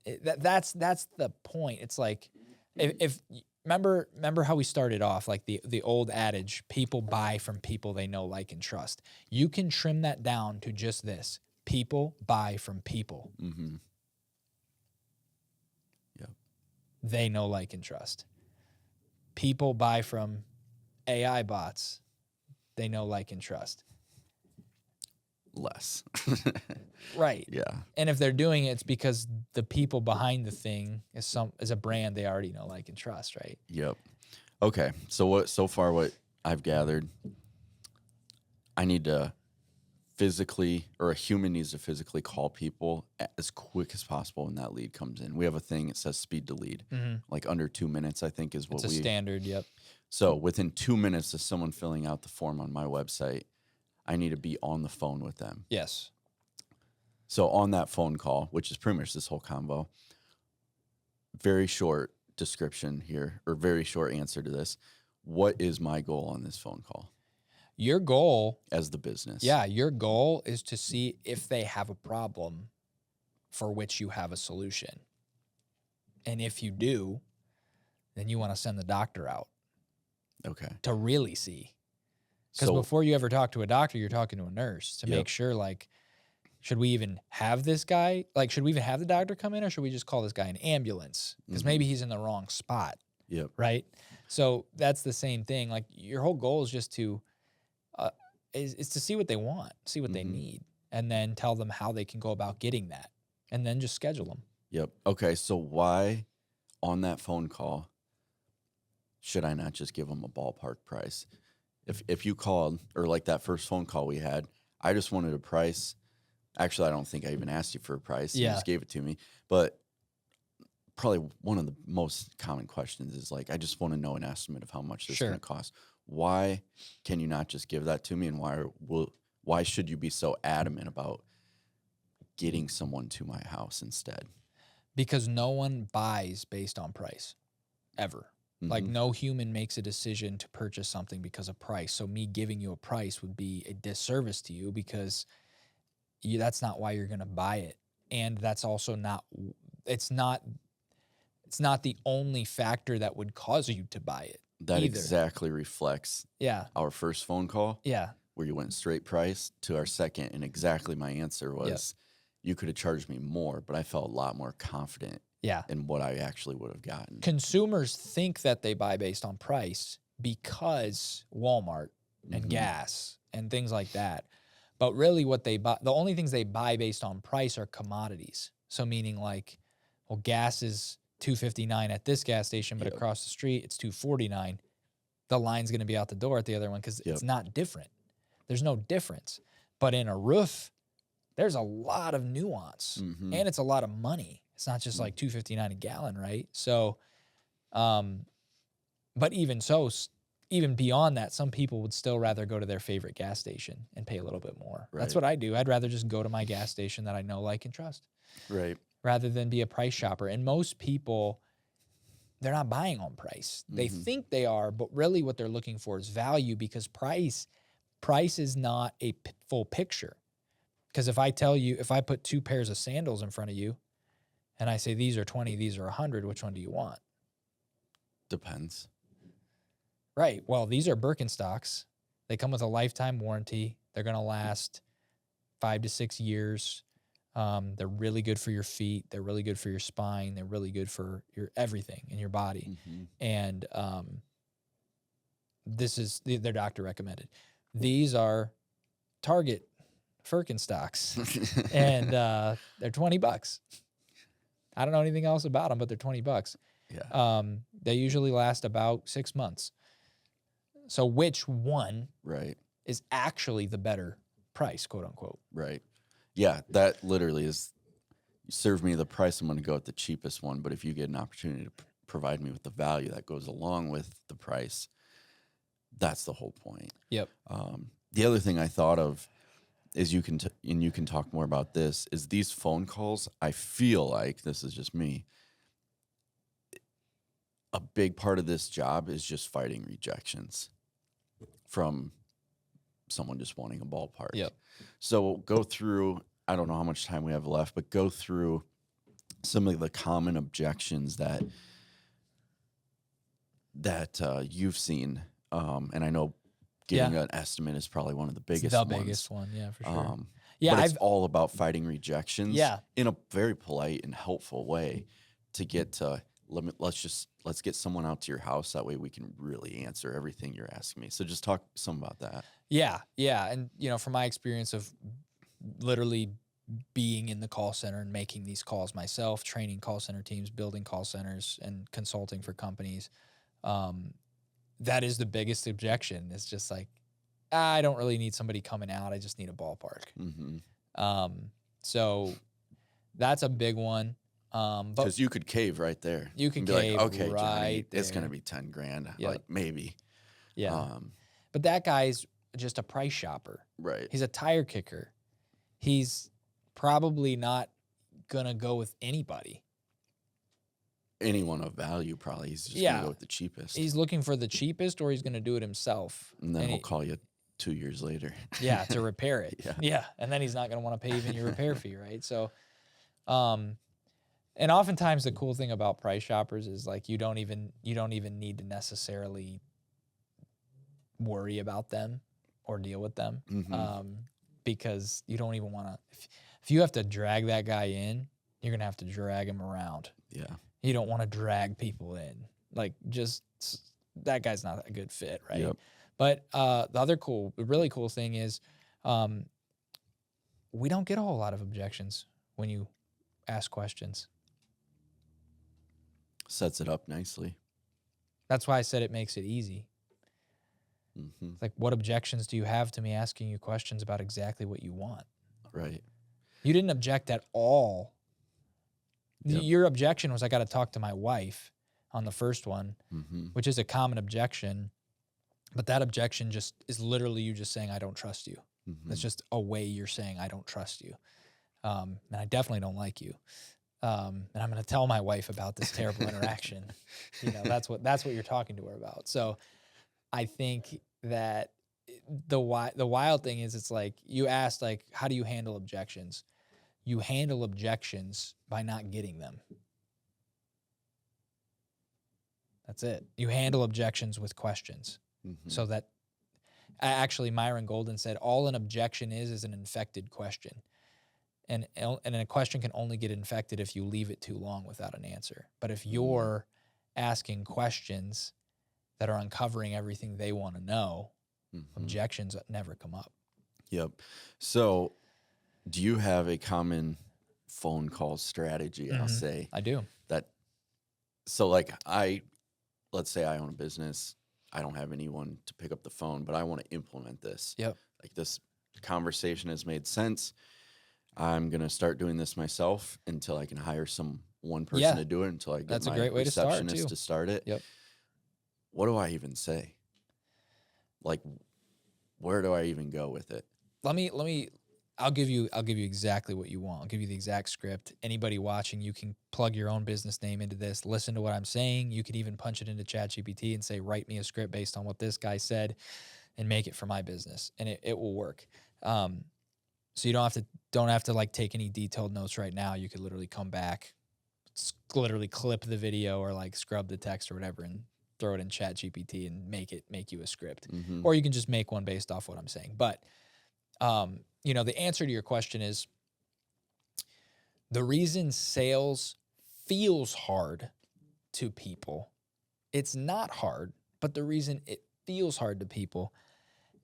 that's the point. It's like, if remember how we started off, like the old adage, people buy from people they know, like, and trust. You can trim that down to just this: people buy from people they know, like, and trust. People buy from AI bots they know, like, and trust. Less. Right. Yeah. And if they're doing it, it's because the people behind the thing is a brand they already know, like, and trust, right? Yep. Okay. So far what I've gathered, I need to physically, or a human needs to physically call people as quick as possible when that lead comes in. We have a thing that says speed to lead, like under 2 minutes, I think is what It's a standard. Yep. So within 2 minutes of someone filling out the form on my website, I need to be on the phone with them. Yes. So on that phone call, which is pretty much this whole convo, very short description here, or very short answer to this. What is my goal on this phone call Your goal, as the business? yeah, your goal is to see if they have a problem for which you have a solution. And if you do, then you want to send the doctor out Okay. to really see. Because So before you ever talk to a doctor, you're talking to a nurse to Yep. make sure, like, should we even have this guy? Like, should we even have the doctor come in, or should we just call this guy an ambulance? Because maybe he's in the wrong spot, yep. right? So that's the same thing. Like, your whole goal is just to is to see what they want, see what they need, and then tell them how they can go about getting that, and then just schedule them. Yep. Okay. So why on that phone call should I not just give them a ballpark price? If you called, or like that first phone call we had, I just wanted a price Actually, I don't think I even asked you for a price. You Yeah. just gave it to me. But probably one of the most common questions is like, I just want to know an estimate of how much this is Sure. going to cost. Why can you not just give that to me? And why should you be so adamant about getting someone to my house instead? Because no one buys based on price, ever. Like Mhm. no human makes a decision to purchase something because of price. So me giving you a price would be a disservice to you because that's not why you're going to buy it. And that's also not, it's not the only factor that would cause you to buy it That either. exactly reflects Yeah. our first phone call Yeah. where you went straight price to our second. And exactly my answer was, you could have charged me more, but I felt a lot more confident Yeah. in what I actually would have gotten. Consumers think that they buy based on price because Walmart and Mhm. gas and things like that. But really what they buy, the only things they buy based on price are commodities. So meaning like, well, gas is $2.59 at this gas station, but Yep. across the street it's $2.49. The line's going to be out the door at the other one because Yep. it's not different. There's no difference. But in a roof, there's a lot of nuance Mhm. and it's a lot of money. It's not just like $2.59 a gallon, right? So, but even so, even beyond that, some people would still rather go to their favorite gas station and pay a little bit more. That's Right. what I do. I'd rather just go to my gas station that I know, like, and trust Right. rather than be a price shopper. And most people, they're not buying on price. They Mhm. think they are, but really what they're looking for is value because price is not a full picture. Because if I tell you, if I put two pairs of sandals in front of you and I say, these are 20, these are 100, which one do you want? Depends. Right. Well, these are Birkenstocks. They come with a lifetime warranty. They're going to last 5 to 6 years. They're really good for your feet. They're really good for your spine. They're really good for your everything in your body. Mhm. And this is their doctor recommended. These are Target Birkenstocks, and they're $20. I don't know anything else about them, but they're $20. Yeah. They usually last about 6 months. So which one Right. is actually the better price, quote unquote? Right. Yeah, that literally is, you serve me the price, I'm going to go with the cheapest one. But if you get an opportunity to provide me with the value that goes along with the price, that's the whole point. Yep. The other thing I thought of is you can talk more about this, is these phone calls, I feel like, this is just me, a big part of this job is just fighting rejections from someone just wanting a ballpark. Yep. So go through, I don't know how much time we have left, but go through some of the common objections that you've seen. And I know getting an estimate is probably one of the biggest It's the ones. biggest one, yeah, for sure. But it's all about fighting rejections Yeah. in a very polite and helpful way to get to let's get someone out to your house. That way we can really answer everything you're asking me. So just talk some about that. Yeah. And, from my experience of literally being in the call center and making these calls myself, training call center teams, building call centers, and consulting for companies, that is the biggest objection. It's just like, I don't really need somebody coming out. I just need a ballpark. Mm-hmm. So that's a big one. But Because you could cave right there. you can and be cave like, okay, right Johnny, it's there. going to be 10 grand. Yep. Like maybe. Yeah. But that guy's just a price shopper. Right. He's a tire kicker. He's probably not going to go with anybody. Anyone of value, probably. He's just going to go with the cheapest. He's looking for the cheapest, or he's going to do it himself. And then he'll call you 2 years later. Yeah, to repair it. Yeah. And then he's not going to want to pay even your repair fee, right? So, and oftentimes the cool thing about price shoppers is like you don't even need to necessarily worry about them or deal with them, Mm-hmm. because you don't even want to. If you have to drag that guy in, you're gonna have to drag him around. Yeah. You don't want to drag people in. Like, just that guy's not a good fit, right? Yep. But the really cool thing is, we don't get a whole lot of objections when you ask questions. Sets it up nicely. That's why I said it makes it easy. Mm-hmm. Like, what objections do you have to me asking you questions about exactly what you want? Right. You didn't object at all. Yep. Your objection was, I got to talk to my wife on the first one, Mm-hmm. which is a common objection. But that objection just is literally you just saying, I don't trust you. Mm-hmm. That's just a way you're saying, I don't trust you. And I definitely don't like you. And I'm going to tell my wife about this terrible interaction. That's what you're talking to her about. So I think that the wild thing is, it's like you asked, like, how do you handle objections? You handle objections by not getting them. That's it. You handle objections with questions. Mm-hmm. So that actually Myron Golden said, all an objection is an infected question. And a question can only get infected if you leave it too long without an answer. But if you're asking questions that are uncovering everything they want to know, objections never come up. Yep. So do you have a common phone call strategy? I'll say I do. So like let's say I own a business. I don't have anyone to pick up the phone, but I want to implement this. Yep. Like, this conversation has made sense. I'm going to start doing this myself until I can hire one person to do it, until I get That's a my great way to start, receptionist too. to start it. Yep. What do I even say? Like, where do I even go with it? I'll give you exactly what you want. I'll give you the exact script. Anybody watching, you can plug your own business name into this, listen to what I'm saying. You could even punch it into ChatGPT and say, write me a script based on what this guy said and make it for my business. And it will work. So you don't have to like take any detailed notes right now. You could literally come back, literally clip the video or like scrub the text or whatever and throw it in ChatGPT and make you a script. Mm-hmm. Or you can just make one based off what I'm saying. But the answer to your question is, the reason sales feels hard to people, it's not hard, but the reason it feels hard to people,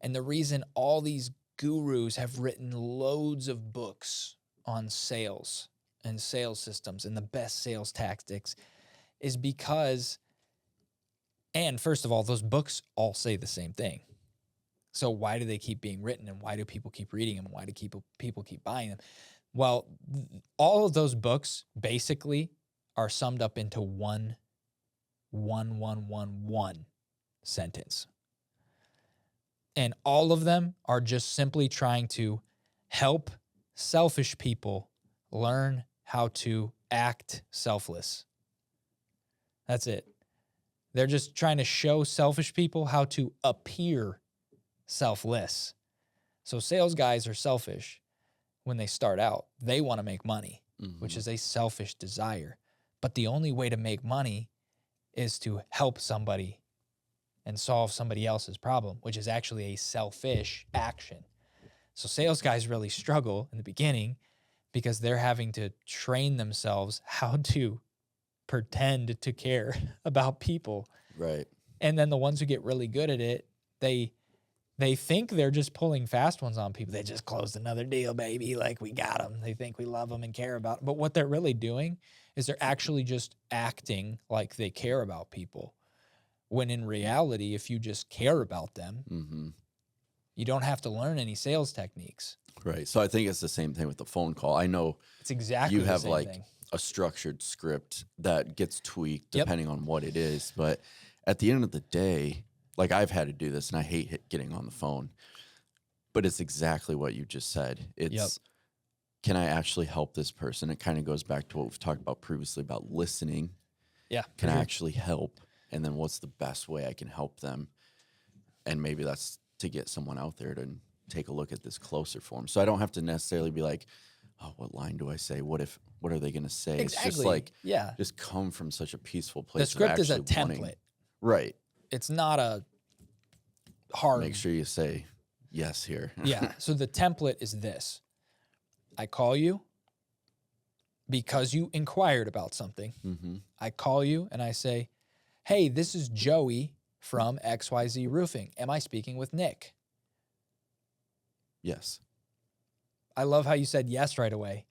and the reason all these gurus have written loads of books on sales and sales systems and the best sales tactics, is because, and first of all, those books all say the same thing. So why do they keep being written, and why do people keep reading them, and why do people keep buying them? Well, all of those books basically are summed up into one sentence. And all of them are just simply trying to help selfish people learn how to act selfless. That's it. They're just trying to show selfish people how to appear selfless. So sales guys are selfish when they start out. They want to make money, which is a selfish desire. But the only way to make money is to help somebody and solve somebody else's problem, which is actually a selfish action. So sales guys really struggle in the beginning because they're having to train themselves how to pretend to care about people. Right. And then the ones who get really good at it, they think they're just pulling fast ones on people. They just closed another deal, baby. Like, we got them. They think we love them and care about them. But what they're really doing is they're actually just acting like they care about people. When in reality, if you just care about them, you don't have to learn any sales techniques. Right. So I think it's the same thing with the phone call. I know it's exactly you the have same like thing. A structured script that gets tweaked depending on what it is. But at the end of the day, like, I've had to do this, and I hate getting on the phone, but it's exactly what you just said. It's, can I actually help this person? It kind of goes back to what we've talked about previously about listening. Yeah. Can I actually help? And then what's the best way I can help them? And maybe that's to get someone out there to take a look at this closer for them. So I don't have to necessarily be like, oh, what line do I say? What are they going to say? Exactly. It's just like, yeah, just come from such a peaceful place. The script is a of actually template. wanting- Right. It's not a hard. Make sure you say yes here. Yeah. So the template is this. I call you because you inquired about something. I call you and I say, hey, this is Joey from XYZ Roofing. Am I speaking with Nick? Yes. I love how you said yes right away.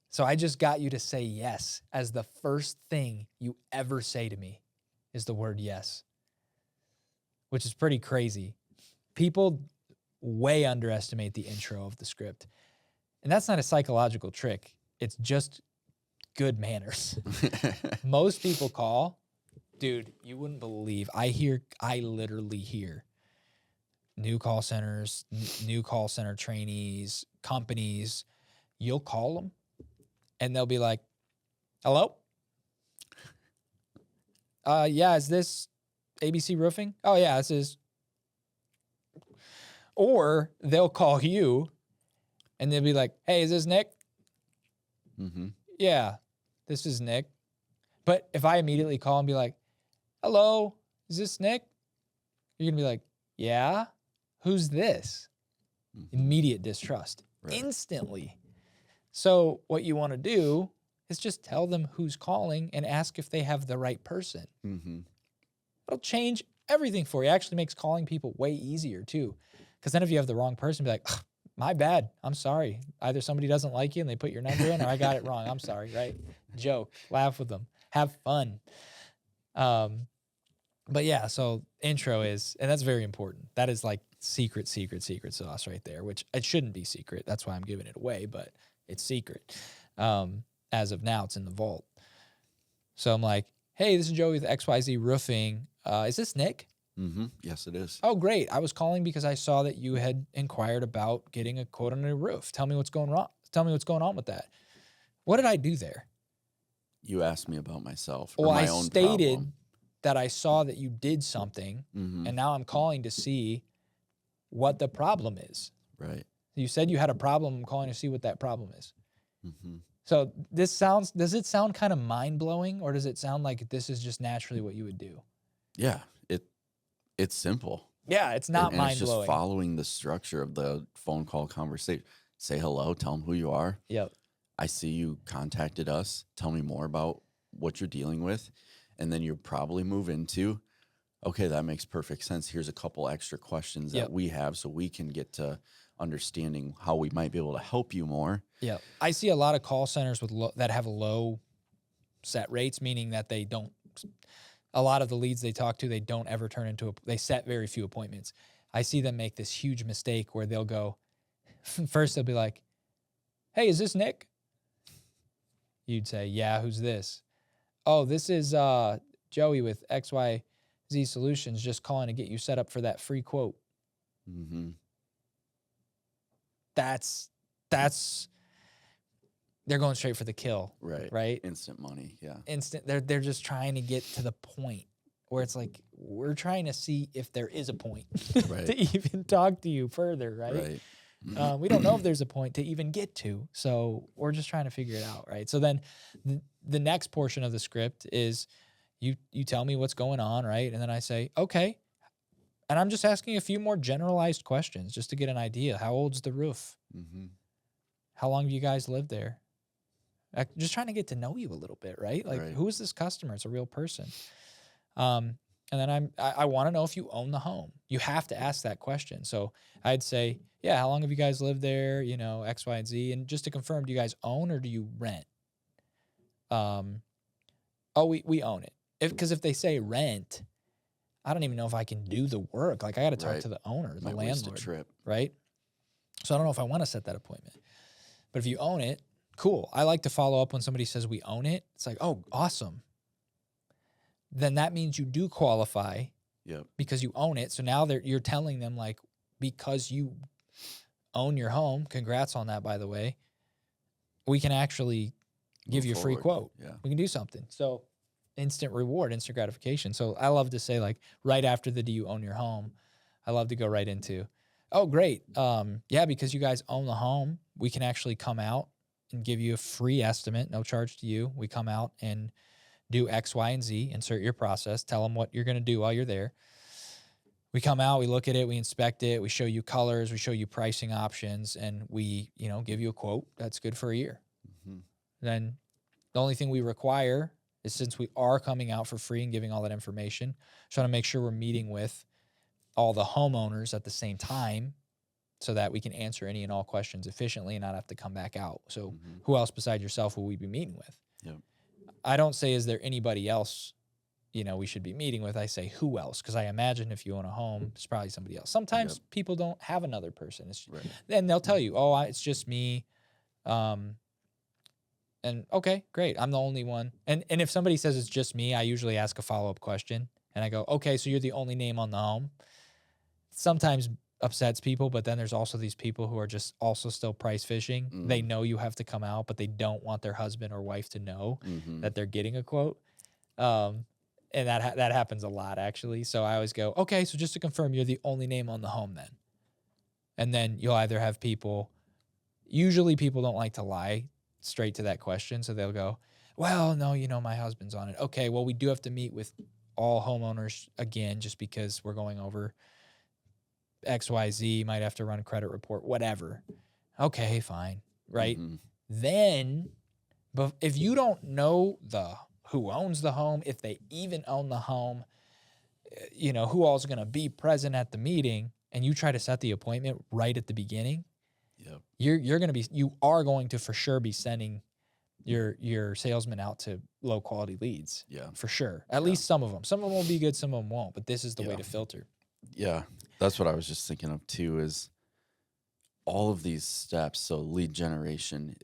So I just got you to say yes as the first thing you ever say to me is the word yes, which is pretty crazy. People way underestimate the intro of the script. And that's not a psychological trick. It's just good manners. Most people call, dude, you wouldn't believe. I literally hear new call centers, new call center trainees, companies. You'll call them and they'll be like, hello? Yeah, is this ABC Roofing? Oh, yeah, this is. Or they'll call you and they'll be like, hey, is this Nick? Mm-hmm. Yeah, this is Nick. But if I immediately call and be like, hello, is this Nick? You're going to be like, yeah, who's this? Mm-hmm. Immediate distrust. Right. Instantly. So what you want to do is just tell them who's calling and ask if they have the right person. Mm-hmm. It'll change everything for you. It actually makes calling people way easier too. Because then if you have the wrong person, be like, my bad. I'm sorry. Either somebody doesn't like you and they put your number in, or I got it wrong. I'm sorry, right? Joke. Laugh with them. Have fun. But yeah, so intro is, and that's very important. That is like secret sauce right there, which it shouldn't be secret. That's why I'm giving it away, but it's secret. As of now, it's in the vault. So I'm like, hey, this is Joey with XYZ Roofing. Is this Nick? Mm-hmm. Yes, it is. Oh, great. I was calling because I saw that you had inquired about getting a quote on a roof. Tell me what's going wrong. Tell me what's going on with that. What did I do there? You asked me about myself. Well, or my I own stated problem. that I saw that you did something, Mm-hmm. and now I'm calling to see what the problem is. Right. You said you had a problem. I'm calling to see what that problem is. Mm-hmm. So does it sound kind of mind-blowing, or does it sound like this is just naturally what you would do? Yeah. It's simple. Yeah, it's not and it's just mind-blowing. following the structure of the phone call conversation. Say hello, tell them who you are. Yep. I see you contacted us. Tell me more about what you're dealing with. And then you'll probably move into, okay, that makes perfect sense. Here's a couple extra questions Yep. that we have so we can get to understanding how we might be able to help you more. Yeah. I see a lot of call centers with that have low set rates, meaning that they don't, a lot of the leads they talk to, they don't ever turn into they set very few appointments. I see them make this huge mistake where they'll go, first they'll be like, hey, is this Nick? You'd say, yeah, who's this? Oh, this is Joey with XYZ Solutions, just calling to get you set up for that free quote. Mm-hmm. That's they're going straight for the kill. Right. Right? Instant money. Yeah. Instant. They're just trying to get to the point where it's like, we're trying to see if there is a point Right. to even talk to you further, right? Right. We don't know if there's a point to even get to, so we're just trying to figure it out, right? So then the next portion of the script is you tell me what's going on, right? And then I say, okay. And I'm just asking a few more generalized questions just to get an idea. How old's the roof? Mm-hmm. How long have you guys lived there? Just trying to get to know you a little bit, right? Like, Right. who is this customer? It's a real person. And then I want to know if you own the home. You have to ask that question. So I'd say, yeah, how long have you guys lived there? You know, X, Y, and Z. And just to confirm, do you guys own or do you rent? Oh, we own it. Because if they say rent, I don't even know if I can do the work. Like, I got to talk Right. to the owner, the Might waste a landlord, trip. right? So I don't know if I want to set that appointment. But if you own it, cool. I like to follow up when somebody says we own it. It's like, oh, awesome. Then that means you do qualify Yep. because you own it. So now you're telling them, like, because you own your home, congrats on that, by the way, we can actually give Move you a free forward. quote. Yeah. We can do something. So instant reward, instant gratification. So I love to say, like, right after the do you own your home, I love to go right into, oh, great. Yeah, because you guys own the home, we can actually come out and give you a free estimate, no charge to you. We come out and do X, Y, and Z, insert your process, tell them what you're going to do while you're there. We come out, we look at it, we inspect it, we show you colors, we show you pricing options, and we, give you a quote that's good for a year. Mm-hmm. Then the only thing we require is, since we are coming out for free and giving all that information, just want to make sure we're meeting with all the homeowners at the same time so that we can answer any and all questions efficiently and not have to come back out. So Mm-hmm. who else besides yourself will we be meeting with? Yep. I don't say, is there anybody else, we should be meeting with? I say, who else? Because I imagine if you own a home, it's probably somebody else. Sometimes Yep. people don't have another person. Right. And they'll tell you, oh, it's just me. And okay, great. I'm the only one. And if somebody says it's just me, I usually ask a follow-up question and I go, okay, so you're the only name on the home. Sometimes upsets people, but then there's also these people who are just also still price fishing. They know you have to come out, but they don't want their husband or wife to know that they're getting a quote. And that happens a lot, actually. So I always go, okay, so just to confirm, you're the only name on the home then. And then you'll either have people, usually people don't like to lie straight to that question. So they'll go, well, no, my husband's on it. Okay, well, we do have to meet with all homeowners again, just because we're going over XYZ, might have to run a credit report, whatever. Okay, fine. Right. Then, but if you don't know who owns the home, if they even own the home, who all's going to be present at the meeting, and you try to set the appointment right at the beginning, you are going to for sure be sending your salesman out to low quality leads. Yeah, for sure. At least some of them. Some of them will be good, some of them won't. But this is the way to filter. Yeah, that's what I was just thinking of too. Is all of these steps. So lead generation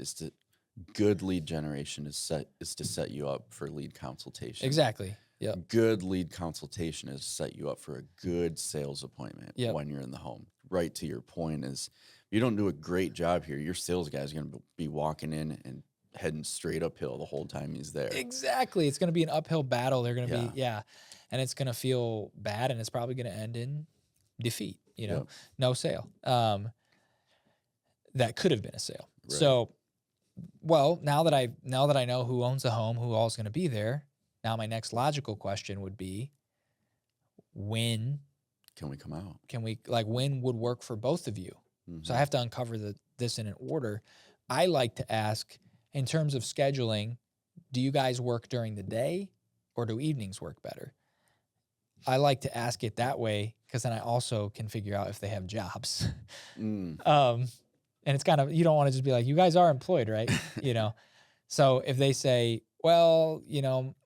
good lead generation is to set you up for lead consultation. Exactly. Yeah. Good lead consultation is set you up for a good sales appointment when you're in the home. Right to your point is, if you don't do a great job here, your sales guy is going to be walking in and heading straight uphill the whole time he's there. Exactly. It's going to be an uphill battle. They're going to be, and it's going to feel bad, and it's probably going to end in defeat, no sale. That could have been a sale. Right. So, well, now that I know who owns the home, who all's going to be there, now my next logical question would be, when can we come out? When would work for both of you? So I have to uncover this in an order. I like to ask, in terms of scheduling, do you guys work during the day or do evenings work better? I like to ask it that way because then I also can figure out if they have jobs. And it's kind of, you don't want to just be like, you guys are employed, right? So if they say, well,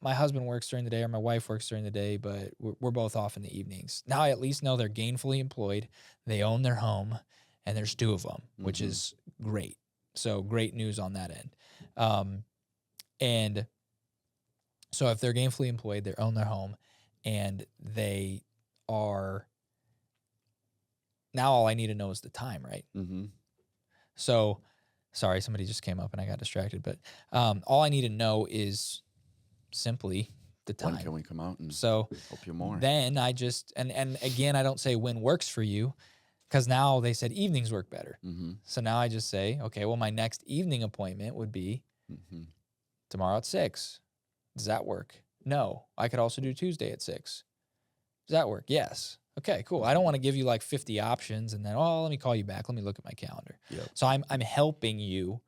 my husband works during the day or my wife works during the day, but we're both off in the evenings. Now I at least know they're gainfully employed. They own their home, and there's two of them, which is great. So great news on that end. And so if they're gainfully employed, they own their home, and they are, now all I need to know is the time, right? So, sorry, somebody just came up and I got distracted, but all I need to know is simply the time. When can we come out and help you more? Then I just, and again, I don't say when works for you, because now they said evenings work better. So now I just say, okay, well, my next evening appointment would be tomorrow at 6. Does that work? No. I could also do Tuesday at 6. Does that work? Yes. Okay, cool. I don't want to give you like 50 options and then, let me call you back. Let me look at my calendar. So I'm helping you.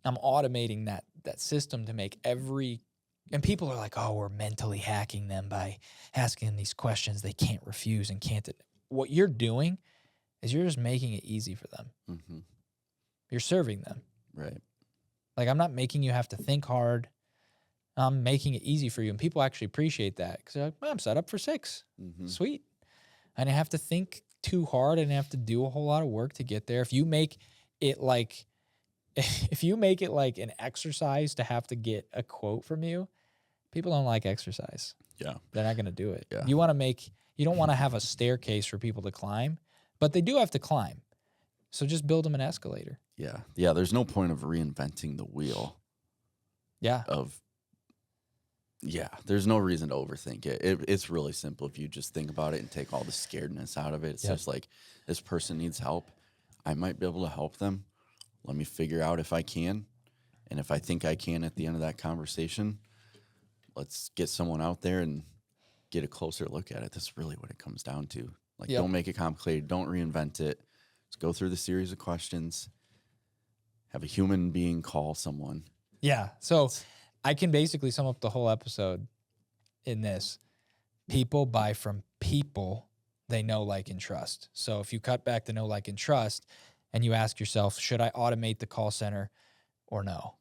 I'm automating that system to make and people are like, oh, we're mentally hacking them by asking them these questions they can't refuse and can't. What you're doing is you're just making it easy for them. You're serving them. Right. Like, I'm not making you have to think hard. I'm making it easy for you. And people actually appreciate that because they're like, well, I'm set up for 6. Sweet. I didn't have to think too hard. I didn't have to do a whole lot of work to get there. If you make it like an exercise to have to get a quote from you, people don't like exercise. Yeah. They're not going to do it. Yeah. You don't want to have a staircase for people to climb, but they do have to climb. So just build them an escalator. Yeah. Yeah. There's no point of reinventing the wheel. Yeah. There's no reason to overthink it. It's really simple if you just think about it and take all the scaredness out of it. It's just like, this person needs help. I might be able to help them. Let me figure out if I can. And if I think I can at the end of that conversation, let's get someone out there and get a closer look at it. That's really what it comes down to. Like, don't make it complicated. Don't reinvent it. Just go through the series of questions. Have a human being call someone. Yeah. So I can basically sum up the whole episode in this. People buy from people they know, like, and trust. So if you cut back the know, like, and trust, and you ask yourself, should I automate the call center or no?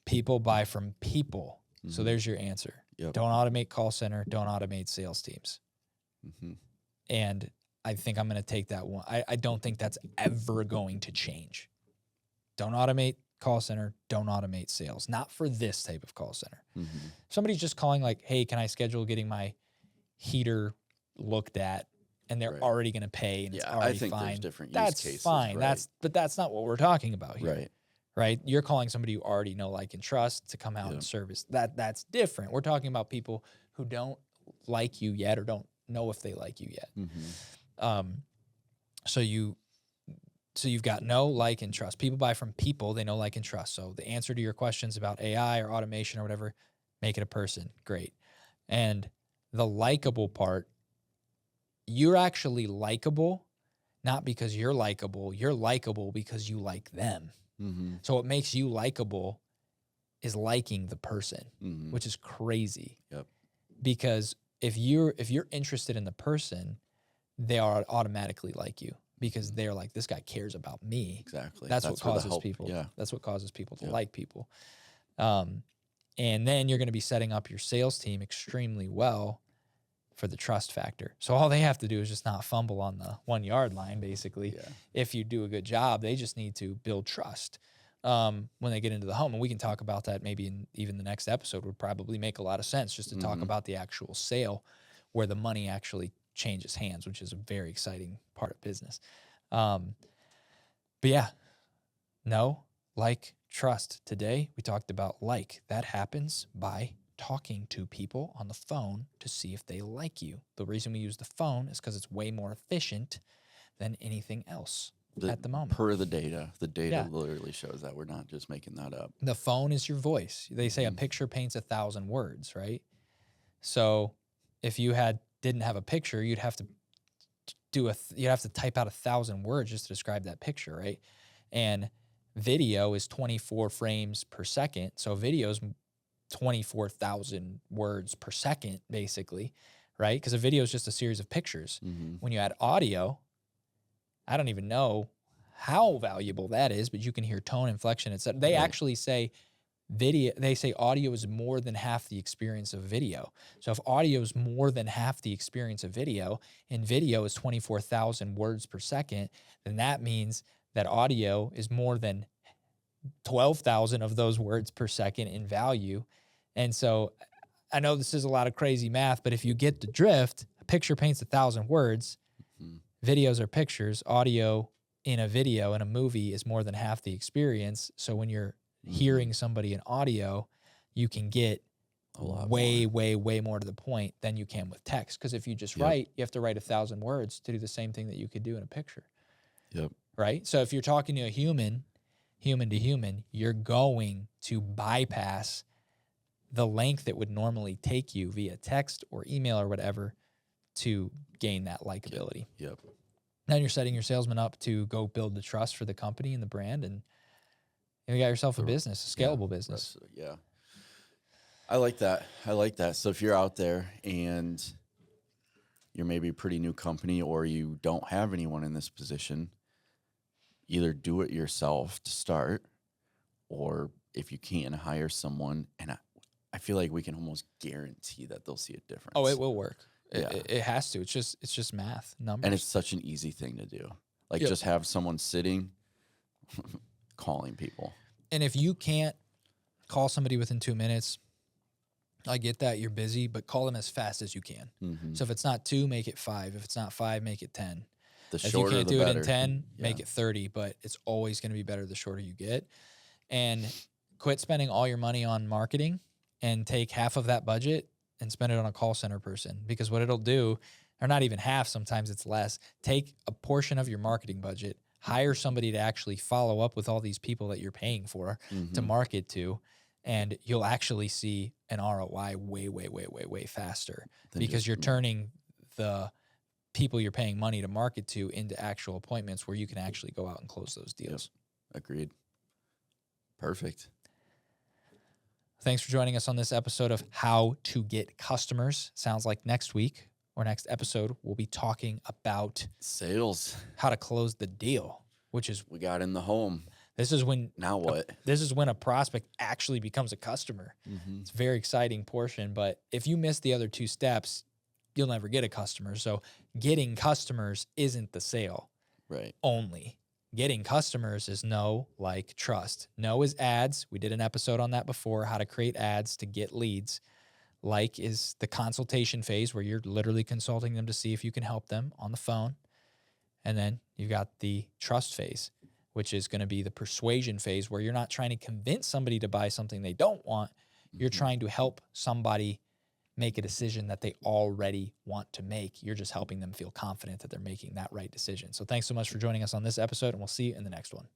People buy from people. So there's your answer. Don't automate call center. Don't automate sales teams. And I think I'm going to take that one. I don't think that's ever going to change. Don't automate call center, don't automate sales. Not for this type of call center. Mm-hmm. Somebody's just calling like, hey, can I schedule getting my heater looked at? And they're Right. already going to pay, and it's Yeah, already I think fine. there's different use That's cases. fine. Right. But that's not what we're talking about here. Right. Right? You're calling somebody you already know, like, and trust to come out and service. That's different. We're talking about people who don't like you yet or don't know if they like you yet. Mm-hmm. So you've got know, like, and trust. People buy from people they know, like, and trust. So the answer to your questions about AI or automation or whatever, make it a person. Great. And the likable part, you're actually likable, not because you're likable because you like them. Mm-hmm. So what makes you likable is liking the person, Mm-hmm. which is crazy. Yep. Because if you're interested in the person, they are automatically like you because they're like, this guy cares about me. Exactly. That's what where the causes help- people. Yeah. That's what causes people to Yep. like people. And then you're going to be setting up your sales team extremely well for the trust factor. So all they have to do is just not fumble on the 1 yard line, basically. Yeah. If you do a good job, they just need to build trust when they get into the home. And we can talk about that maybe in even the next episode would probably make a lot of sense just to talk Mhm. about the actual sale where the money actually changes hands, which is a very exciting part of business. But yeah, know, like, trust. Today we talked about like. That happens by talking to people on the phone to see if they like you. The reason we use the phone is because it's way more efficient than anything else at the moment. Per the data Yeah. literally shows that. We're not just making that up. The phone is your voice. They say a picture paints 1,000 words, right? So if you didn't have a picture, you'd have to type out 1,000 words just to describe that picture, right? And video is 24 frames per second. So video is 24,000 words per second, basically, right? Because a video is just a series of pictures. Mm-hmm. When you add audio, I don't even know how valuable that is, but you can hear tone, inflection, etc. They Right. actually say they say audio is more than half the experience of video. So if audio is more than half the experience of video, and video is 24,000 words per second, then that means that audio is more than 12,000 of those words per second in value. And so I know this is a lot of crazy math, but if you get the drift, a picture paints 1,000 words, videos are pictures, audio in a video in a movie is more than half the experience. So when you're hearing somebody in audio, you can get A lot way more to the point than you can with text. Because if you just write, you have to write 1,000 words to do the same thing that you could do in a picture. Yep. Right? So if you're talking to a human to human, you're going to bypass the length it would normally take you via text or email or whatever to gain that likability. Yep. Then you're setting your salesman up to go build the trust for the company and the brand, and you got yourself a business, a scalable business. Yeah. I like that. So if you're out there and you're maybe a pretty new company or you don't have anyone in this position, either do it yourself to start, or if you can't, hire someone. And I feel like we can almost guarantee that they'll see a difference. Oh, it will work. Yeah. It has to. It's just math, numbers. And it's such an easy thing to do. Like just have someone sitting, calling people. And if you can't call somebody within 2 minutes, I get that you're busy, but call them as fast as you can. Mm-hmm. So if it's not 2, make it 5. If it's not 5, make it 10. The If you shorter, can't the do better. it in 10, make Yeah. it 30, but it's always going to be better the shorter you get. And quit spending all your money on marketing and take half of that budget and spend it on a call center person, because what it'll do, or not even half, sometimes it's less, take a portion of your marketing budget, hire somebody to actually follow up with all these people that you're paying for to market to, and you'll actually see an ROI way faster because you're turning the people you're paying money to market to into actual appointments where you can actually go out and close those deals. Yep. Agreed. Perfect. Thanks for joining us on this episode of How to Get Customers. Sounds like next week or next episode, we'll be talking about Sales. how to close the deal, which is, We got in the home. this is when Now what? This is when a prospect actually becomes a customer. It's a very exciting portion, but if you miss the other 2 steps, you'll never get a customer. So getting customers isn't the sale Right. only. getting customers is know, like, trust. Know is ads. We did an episode on that before, how to create ads to get leads. Like is the consultation phase where you're literally consulting them to see if you can help them on the phone. And then you've got the trust phase, which is going to be the persuasion phase where you're not trying to convince somebody to buy something they don't want. You're trying to help somebody make a decision that they already want to make. You're just helping them feel confident that they're making that right decision. So thanks so much for joining us on this episode, and we'll see you in the next one.